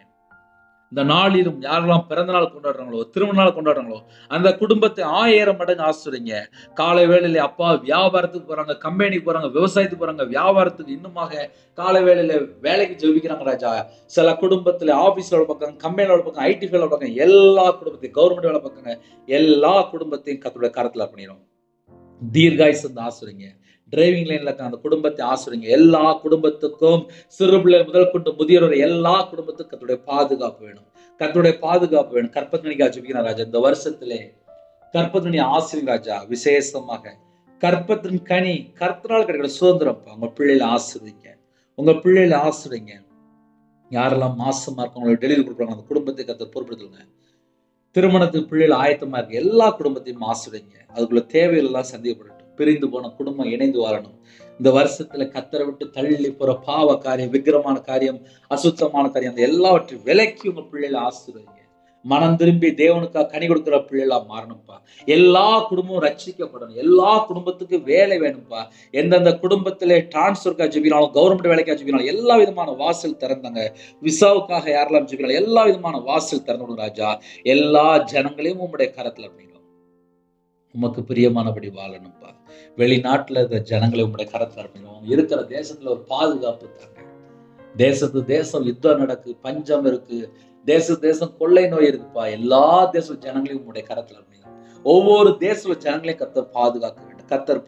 இந்த நாளிலும் யாரெல்லாம் பிறந்த நாள் கொண்டாடுறாங்களோ, திருமண நாள் கொண்டாடுறாங்களோ, அந்த குடும்பத்தை 1000 மடங்கு ஆசீர்வதிங்க. காலை வேளையில அப்பா வியாபாரத்துக்கு போறாங்க, கம்பெனிக்கு போறாங்க, விவசாயத்துக்கு போறாங்க, வியாபாரத்துக்கு இன்னுமாக காலை வேளையில வேலைக்கு ஜெபிக்கிறாங்க ராஜா. சில குடும்பத்துல ஆபீஸ்ல வேலை பார்க்காங்க, கம்பெனில வேலை பார்க்காங்க, ஐடி வேலை பார்க்காங்க, எல்லா குடும்பத்தையும் கவர்மெண்ட் வேலை பார்க்காங்க, எல்லா குடும்பத்தையும் கர்த்தருடைய கரத்துல பண்ணிடும். தீர்காயுசு ஆசீர்வதிங்க. டிரைவிங் லைன்ல இருக்க அந்த குடும்பத்தை ஆசீர்வதிங்க. எல்லா குடும்பத்துக்கும் சிறு பிள்ளை முதல் கொண்டு முதியோர் எல்லா குடும்பத்துக்கும் கர்த்தருடைய பாதுகாப்பு வேணும், கர்த்தருடைய பாதுகாப்பு வேணும். கற்பத்தினிக்காக ஜெபிக்கிறேன் ராஜா. இந்த வருஷத்திலே கற்பத்தினி ஆசீர்வதிங்க ராஜா. விசேஷமாக கற்பத்தின் கனி கர்த்தரால் கிடைக்கிற சுதந்திரம்ப்பா. உங்க பிள்ளைகளை ஆசீர்வதிங்க, உங்க பிள்ளைகளை ஆசீர்வதிங்க. யாரெல்லாம் மாசமா இருக்கவங்களோட டெலிவரி கொடுக்குறாங்க அந்த குடும்பத்தை கர்த்தர் பொறுப்படுத்துங்க. திருமணத்துக்கு பிள்ளைகள் ஆயத்தமா இருக்கு எல்லா குடும்பத்தையும் ஆசீர்வதிங்க. அதுக்குள்ள தேவைகள் எல்லாம் சந்திக்கப்படட்டும். பிரிந்து போன குடும்பம் இணைந்து வாழணும். இந்த வருஷத்துல கத்தரை விட்டு தள்ளி போற பாவ காரியம், விக்கிரமான காரியம், அசுத்தமான காரியம், அந்த எல்லாவற்றையும் விலக்கி உங்க பிள்ளைகளை ஆசீர்வதிங்க. மனம் திரும்பி தேவனுக்காக கனி கொடுக்கிற பிள்ளைகளா மாறணும்ப்பா. எல்லா குடும்பமும் ரட்சிக்கப்படணும். எல்லா குடும்பத்துக்கு வேலை வேணும்ப்பா. எந்தெந்த குடும்பத்திலே டிரான்ஸ்பர்க்கா ஜெபினாலும், கவர்மெண்ட் வேலைக்கா ஜெபினாலும் எல்லா விதமான வாசல் திறந்தாங்க. விசாவுக்காக யாரெல்லாம் ஜெபினாலும் எல்லா விதமான வாசல் திறந்து ராஜா. எல்லா ஜனங்களையும் உங்களுடைய கரத்துல அப்படிங்கிறோம். உமக்கு பிரியமானபடி வாழணும்ப்பா. வெளிநாட்டுல இருக்கிற ஜனங்களை உங்களுடைய கரத்துல அப்படிங்கிறோம். இருக்கிற தேசத்துல ஒரு பாதுகாப்பு தாங்க. தேசம் யுத்தம் நடக்கு, பஞ்சம் இருக்கு, தேசம் கொள்ளை நோய் இருக்குப்பா. எல்லா தேச ஜனங்களையும் உங்களுடைய கரத்துல அப்படிங்கிறோம். ஒவ்வொரு தேச ஜனங்களையும் கர்த்தர் பாதுகாக்க வேண்டும். கர்த்தர்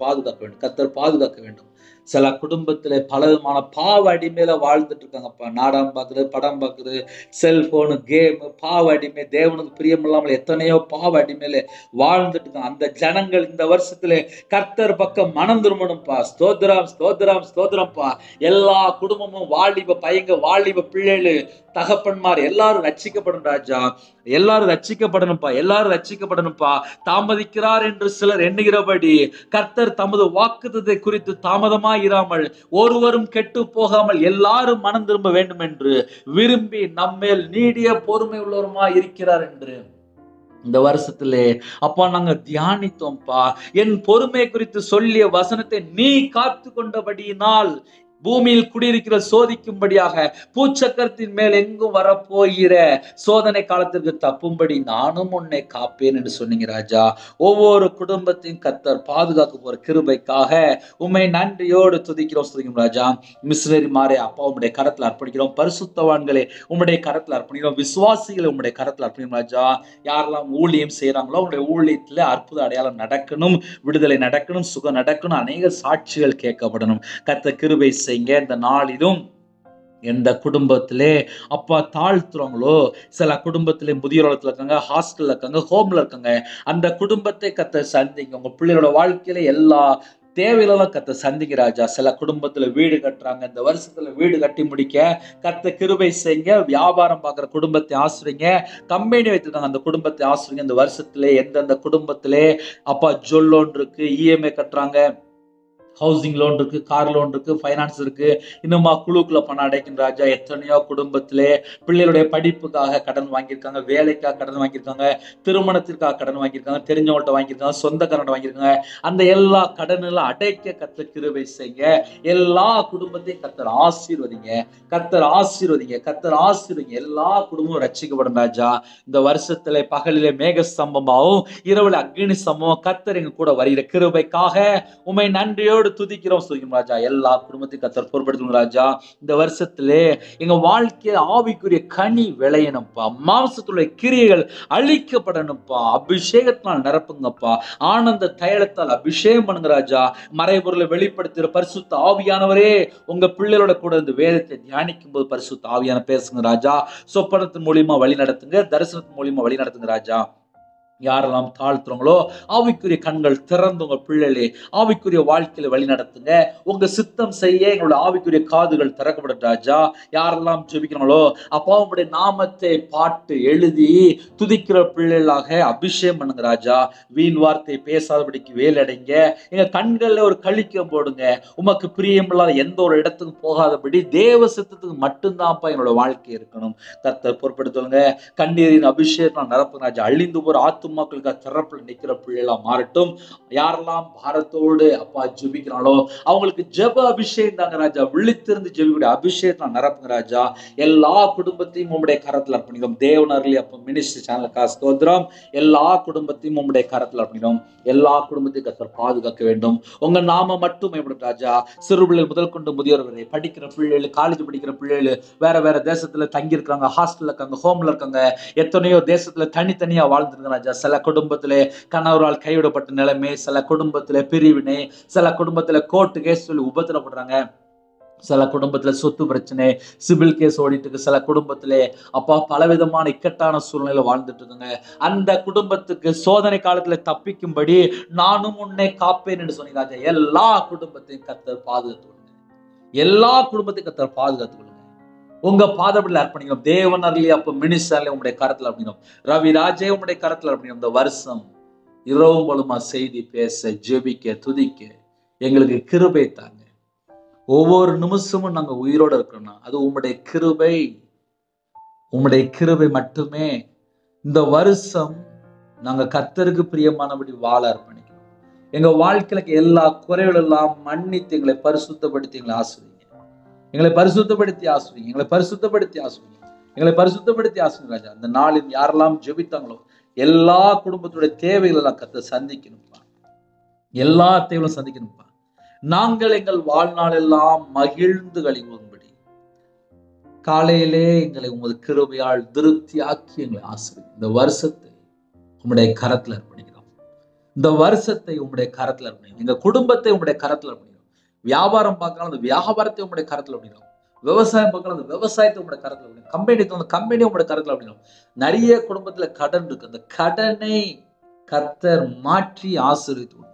பாதுகாக்க வேண்டும். சில குடும்பத்துல பல விதமான பாவ அடிமையில வாழ்ந்துட்டு இருக்காங்கப்பா. நாடகம் பார்க்குறது, படம் பார்க்குறது, செல்போனு, கேமு, பாவ அடிமை, தேவனுக்கு பிரியம் இல்லாமல் எத்தனையோ பாவ அடிமையில வாழ்ந்துட்டு இருக்காங்க. அந்த ஜனங்கள் இந்த வருஷத்துல கர்த்தர் பக்கம் மனம் திரும்பணும்ப்பா. ஸ்தோத்திரம்ப்பா. எல்லா குடும்பமும் வாலிப பையங்க, வாலிப பிள்ளைகள், தகப்பன்மார் எல்லாரும் ரட்சிக்கப்படும் ராஜா. எல்லாரும் ரட்சிக்கப்படணும்ப்பா. தாமதிக்கிறார் என்று சிலர் எண்ணுகிறபடி கர்த்தர் தமது வாக்குத்தத்தை குறித்து தாமதமாயிராமல், ஒருவரும் கெட்டு போகாமல் எல்லாரும் மனம் திரும்ப வேண்டும் என்று விரும்பி நம்மேல் நீடிய பொறுமை உள்ளவருமா இருக்கிறார் என்று இந்த வருஷத்திலே அப்பா நாங்க தியானித்தோம்ப்பா. என் பொறுமை குறித்து சொல்லிய வசனத்தை நீ காத்து கொண்டபடியினால் பூமியில் குடியிருக்கிற சோதிக்கும்படியாக பூச்சக்கரத்தின் மேல் எங்கும் வரப்போகிற சோதனை காலத்திற்கு தப்பும்படி நானும் உன்னை காப்பேன் என்று சொன்னீங்க ராஜா. ஒவ்வொரு குடும்பத்தையும் கர்த்தர் பாதுகாக்க போற கிருபைக்காக உம்மை நன்றியோடு துதிக்கிறோம் ராஜா. மிஷனரி மாறே அப்பா உம்முடைய கரத்துல அர்ப்பணிக்கிறோம். பரிசுத்தவான்களே உம்முடைய கரத்துல அர்ப்பணிக்கிறோம். விசுவாசிகளை உம்முடைய கரத்துல அர்ப்பணிக்கிறோம் ராஜா. யாரெல்லாம் ஊழியம் செய்யறாங்களோ உங்களுடைய ஊழியத்துல அற்புத அடையாளம் நடக்கணும், விடுதலை நடக்கணும், சுகம் நடக்கணும், அநேக சாட்சிகள் கேட்கப்படணும். கர்த்தர் கிருபை இந்த நாளிலும் எந்த குடும்பத்திலே அப்பா தாழ்த்துறவங்களோ, சில குடும்பத்திலே முதியோரத்துல இருக்காங்க, ஹாஸ்டல்ல இருக்காங்க, ஹோம்ல இருக்காங்க, அந்த குடும்பத்தை கர்த்தர் சந்திங்க. உங்க பிள்ளைகளோட வாழ்க்கையில எல்லா தேவையிலெல்லாம் கர்த்தர் சந்திங்க ராஜா. சில குடும்பத்துல வீடு கட்டுறாங்க, இந்த வருஷத்துல வீடு கட்டி முடிக்க கர்த்தர் கிருபை செய்யுங்க. வியாபாரம் பார்க்குற குடும்பத்தை ஆசிரிங்க, கம்பெனி வைத்திருக்காங்க அந்த குடும்பத்தை ஆசிரிங்க. இந்த வருஷத்துல எந்தெந்த குடும்பத்திலே அப்பா ஜுவல் லோன் இருக்கு, இஎம்ஐ கட்டுறாங்க, ஹவுசிங் லோன் இருக்கு, கார் லோன் இருக்கு, ஃபைனான்ஸ் இருக்கு, இன்னுமா குழுக்குள்ள பணம் அடைக்கும் ராஜா. எத்தனையோ குடும்பத்திலே பிள்ளைகளுடைய படிப்புக்காக கடன் வாங்கியிருக்காங்க, வேலைக்காக கடன் வாங்கியிருக்காங்க, திருமணத்திற்காக கடன் வாங்கியிருக்காங்க, தெரிஞ்சவங்கள்ட்ட வாங்கியிருக்காங்க, சொந்தக்காரன் வாங்கியிருக்காங்க. அந்த எல்லா கடனெல்லாம் அடைக்க கர்த்தர் கிருபை செய்யுங்க. எல்லா குடும்பத்தையும் கர்த்தர் ஆசீர்வதிங்க. எல்லா குடும்பமும் ரட்சிக்கப்படும் ராஜா. இந்த வருஷத்துல பகலிலே மேக ஸ்தம்பமாகவும் இரவுல அக்னி ஸ்தம்பமும் கர்த்தர் எங்க கூட வருகிற கிருபைக்காக உம்மை நன்றியோடு துதிக்கிறோம் ராஜா. எல்லா குடும்பத்தையும் கர்த்தர் பொறுப்படுத்தும் ராஜா. இந்த வருஷத்திலே எங்க வாழ்க்கையில ஆவிக்குரிய கனி விளையணும்ப்பா. மாம்சத்துடைய கிரியைகள் அழிக்கப்படணும்ப்பா. அபிஷேகத்தினால் நிரப்புங்கப்பா. ஆனந்த தைலத்தால் அபிஷேகம் பண்ணுங்க ராஜா. மறைபொருளை வெளிப்படுத்துகிற பரிசுத்த ஆவியானவரே உங்க பிள்ளைகளோட கூட இந்த வேதத்தை தியானிக்கும் போது பரிசுத்த ஆவியான பேசுங்க ராஜா. சொப்பனத்தின் மூலியமா வழி நடத்துங்க, தரிசனத்தின் மூலியமா வழி நடத்துங்க ராஜா. யாரெல்லாம் தாழ்த்துறவங்களோ ஆவிக்குரிய கண்கள் திறந்து உங்க பிள்ளைகளே ஆவிக்குரிய வாழ்க்கையில வழி நடத்துங்க. உங்க சித்தம் செய்ய எங்களோட ஆவிக்குரிய காதுகள் திறக்கப்படும் ராஜா. யாரெல்லாம் ஜெபிக்கிறாங்களோ அப்பா உங்களுடைய நாமத்தை பாட்டு எழுதி துதிக்கிற பிள்ளைகளாக அபிஷேகம் பண்ணுங்க ராஜா. வீண் வார்த்தை பேசாதபடிக்கு வேலடைங்க. எங்க கண்கள்ல ஒரு கழிக்கம் போடுங்க. உமக்கு பிரியமில்லாத எந்த ஒரு இடத்துக்கும் போகாதபடி தேவ சித்தத்துக்கு மட்டும்தான்ப்பா என்னோட வாழ்க்கை இருக்கணும். கர்த்தர் பொறுப்படுத்துவாங்க. கண்ணீரின் அபிஷேகம் நிரப்புங்க ராஜா. அழிந்து போற ஆத்துமாக்களுக்கு திறப்புல நிக்கிற பிள்ளைகளா மாறட்டும். யாரெல்லாம் பாரத்தோடு அப்பா ஜெபிக்கிறாங்களோ அவங்களுக்கு ஜெப அபிஷேகம் தாங்க ராஜா. விழித்திருந்து ஜெபிக்கூடிய அபிஷேகத்தை நிரப்புங்க ராஜா. எல்லா குடும்பத்தையும் உம்முடைய கரத்துல அர்ப்பணிக்கிறோம். தேவனர்லி அப்ப மினிஸ்ட்ரி சேனலுக்காக ஸ்தோத்திரம். எல்லா குடும்பத்தையும் உம்முடைய கரத்துல அர்ப்பணிக்கிறோம். எல்லா குடும்பத்தையும் கர்த்தர் பாதுகாக்க வேண்டும். உங்க நாம மட்டும் மேம்படும் ராஜா. சிறு பிள்ளைகள் முதல் கொண்டு முதியோர் வரை படிக்கிற பிள்ளைகள், காலேஜ் படிக்கிற பிள்ளைகள், வேற தேசத்துல தங்கி இருக்காங்க, ஹாஸ்டல்ல இருக்காங்க, ஹோம்ல இருக்காங்க, எத்தனையோ தேசத்துல தனித்தனியா வாழ்ந்துருக்காங்க ராஜா. சில குடும்பத்திலே கணவரால் கைவிடப்பட்ட நிலைமை, சில குடும்பத்திலே பிரிவினை, சில குடும்பத்திலே கோர்ட்டு கேஸ் சொல்லி உபத்திரப்படுறாங்க, சில குடும்பத்துல சொத்து பிரச்சனை, சிவில் கேஸ் ஓடிட்டு இருக்கு, சில குடும்பத்திலே அப்பா பலவிதமான இக்கட்டான சூழ்நிலை வாழ்ந்துட்டு இருக்காங்க. அந்த குடும்பத்துக்கு சோதனை காலத்துல தப்பிக்கும்படி நானும் உன்னை காப்பேன் என்று சொன்னீங்க ராஜா. எல்லா குடும்பத்தையும் கர்த்தர் பாதுகாத்துக் கொள்ளுங்க. உங்க பாதப்படியில் அர்ப்பணிக்கிறோம். தேவனர்லி அப்ப மினிஸ்டர்ல உங்களுடைய கரத்துல அர்ப்பணிக்கிறோம். ரவி ராஜே உங்களுடைய கரத்துல அர்ப்பணிக்கிறோம். இந்த வருஷம் இரவும் பலுமா செய்தி பேச, ஜெபிக்க, துதிக்க எங்களுக்கு கிருபை தாங்க. ஒவ்வொரு நிமிஷமும் நாங்க உயிரோட இருக்கணும்னா அது உம்முடைய கிருபை, உம்முடைய கிருபை மட்டுமே. இந்த வருஷம் நாங்க கர்த்தருக்கு பிரியமானபடி வாழ அர்ப்பணிக்கிறோம். எங்க வாழ்க்கையில எல்லா குறைகள் எல்லாம் மன்னித்து எங்களை பரிசுத்தப்படுத்தி எங்களை ஆசிரியங்க. எங்களை பரிசுத்தப்படுத்தி ஆசிரியங்க. எங்களை பரிசுத்தப்படுத்தி ஆசிரியங்க. எங்களை பரிசுத்தப்படுத்தி ஆசிரியங்க ராஜா. அந்த நாளில் யாரெல்லாம் ஜெபித்தாங்களோ எல்லா குடும்பத்துடைய தேவைகள் எல்லாம் கர்த்தர் சந்திக்கணும்ப்பா. எல்லா தேவைகளும் சந்திக்கணும்ப்பா. நாங்கள் எங்கள் வாழ்நாள் எல்லாம் மகிழ்ந்து கழிவும்படி காலையிலே எங்களை உமது கிருபையால் திருப்தியாக்கி எங்களை ஆசிரியங்க. இந்த வருஷத்தை உம்முடைய கரத்துல அர்ப்பணிக்கிறோம். இந்த வருஷத்தை உம்முடைய கரத்துல அர்ப்பணிக்கிறோம். எங்க குடும்பத்தை உம்முடைய கரத்துல அர்ப்பணிக்கிறோம். வியாபாரம் பார்க்கலாம் அந்த வியாபாரத்தை உம்முடைய கரத்துல அர்ப்பணிக்கிறோம். விவசாயம் பார்க்கலாம் அந்த விவசாயத்தை உம்முடைய கரத்துல அர்ப்பணிக்கிறோம். கம்பெனி அந்த கம்பெனியை உம்முடைய கரத்துல அர்ப்பணிக்கிறோம். நிறைய குடும்பத்துல கடன் இருக்கு. அந்த கடனை கர்த்தர் மாற்றி ஆசீர்வதித்து விடுங்க.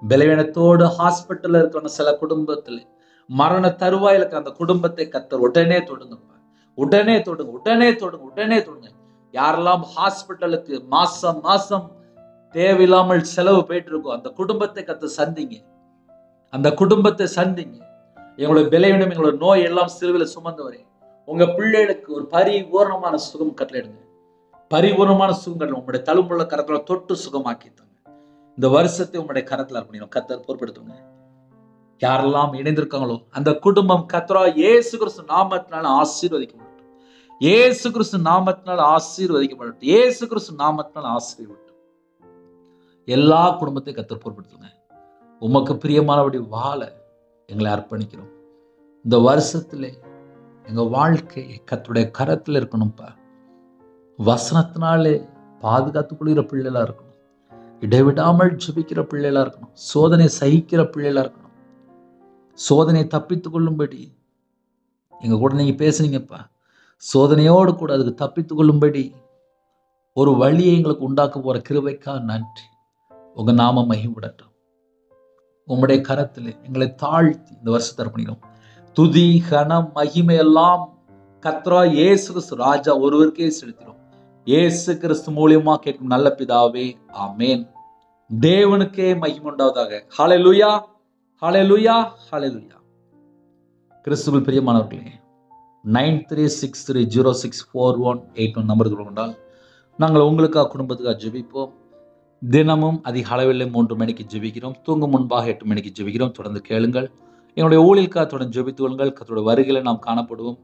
பலவீனத்தோடு ஹாஸ்பிட்டல்ல இருக்கிற சில குடும்பத்துல மரண தருவாயில இருக்கிற அந்த குடும்பத்தை கர்த்தர் உடனே தொடுங்கப்பா. உடனே தொடுங்க, உடனே தொடுங்க, உடனே தொடுங்க. யாரெல்லாம் ஹாஸ்பிட்டலுக்கு மாசம் மாசம் தேவையில்லாமல் செலவு போயிட்டு இருக்கோ அந்த குடும்பத்தை கர்த்தர் சந்திங்க. அந்த குடும்பத்தை சந்திங்க. எங்களுடைய பலவீனம், எங்களுடைய நோய் எல்லாம் சிலுவையில சுமந்தவரே, உங்க பிள்ளைகளுக்கு ஒரு பரிபூர்ணமான சுகம் கட்டளையிடுங்க. பரிபூர்ணமான சுகம் கட்டளை உங்களுடைய தழும்புள்ள கரத்துல தொட்டு சுகமாக்கித்தாங்க. இந்த வருஷத்தை உங்களுடைய கரத்துல அர்ப்பணிக்கிறோம். கர்த்தர் பொறுப்படுத்துங்க. யாரெல்லாம் இணைந்திருக்காங்களோ அந்த குடும்பம் கர்த்தராகிய இயேசு கிறிஸ்து நாமத்தினால ஆசீர்வதிக்கப்படும். இயேசு கிறிஸ்து நாமத்தினால ஆசீர்வதிக்கப்படும். இயேசு கிறிஸ்து நாமத்தினால ஆசீர்வதிக்கப்படும். எல்லா குடும்பத்தையும் கர்த்தர் பொறுப்படுத்துங்க. உமக்கு பிரியமானபடி வாழ எங்களை அர்ப்பணிக்கிறோம். இந்த வருஷத்திலே எங்க வாழ்க்கை கர்த்தருடைய கரத்துல இருக்கணும்ப்பா. வசனத்தினாலே பாதுகாத்துக் கொள்கிற பிள்ளைகளா இருக்கணும். இடைவிடாமல் ஜெபிக்கிற பிள்ளைகளா இருக்கணும். சோதனை சகிக்கிற பிள்ளைகளா இருக்கணும். சோதனையை தப்பித்துக் கொள்ளும்படி எங்க கூட நீங்க பேசுனீங்கப்பா. சோதனையோடு கூட அதுக்கு தப்பித்துக் கொள்ளும்படி ஒரு வழியை எங்களுக்கு உண்டாக்க போற கிருபைக்கா நன்றி. உங்க நாம மகிமைப்படட்டும். உம்முடைய கரத்தில் எங்களை தாழ்த்தி இந்த வருஷத்தை அர்ப்பணிக்கிறோம். துதி கனம் மகிமை எல்லாம் கர்த்தராகிய இயேசு கிறிஸ்து ராஜா ஒருவருக்கே செலுத்தினோம். இயேசு கிறிஸ்து மூலியமா கேட்கும் நல்ல பிதாவே, ஆமேன். தேவனுக்கே மகிமை உண்டாவதாக. ஹல்லேலூயா, ஹல்லேலூயா, ஹல்லேலூயா. கிறிஸ்துவில் பிரியமானவர்களே, 9363064181 நம்பருக்கு கொண்டால் நாங்கள் உங்களுக்காக குடும்பத்துக்காக ஜெபிப்போம். தினமும் அதிக அளவில் 3 மணிக்கு ஜெபிக்கிறோம். தூங்கும் முன்பாக 8 மணிக்கு ஜெபிக்கிறோம். தொடர்ந்து கேளுங்கள். என்னுடைய ஊழியக்காக தொடர்ந்து ஜெபித்து கொள்ளுங்கள். கர்த்தருடைய வருகையில நாம் காணப்படுவோம்.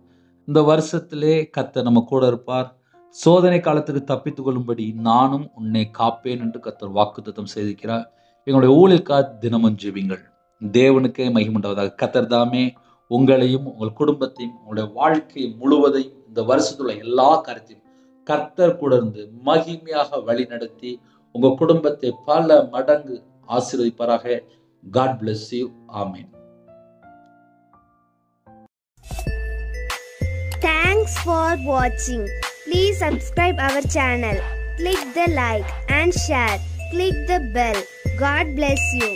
இந்த வருஷத்திலே கர்த்தர் நம்ம கூட இருப்பார். சோதனை காலத்துக்கு தப்பித்துக் கொள்ளும்படி நானும் உன்னை காப்பேன் என்று கர்த்தர் வாக்குத்தத்தம் செய்திருக்கிறார். எங்களுடைய ஊழியக்காக தினமும் ஜெபிங்கள். தேவனுக்கே மகிமையுண்டாவதாக. கர்த்தர் தாமே உங்களையும் உங்கள் குடும்பத்தையும் உங்களுடைய வாழ்க்கை முழுவதையும் இந்த வருஷத்துள்ள எல்லா காரியத்தையும் கர்த்தர் கூட இருந்து மகிமையாக வழி நடத்தி உங்க குடும்பத்தை பல மடங்கு ஆசீர்வதிப்பாராக. God bless you. Amen. Thanks for watching. Please subscribe our channel. Click the like and share. Click the bell. God bless you.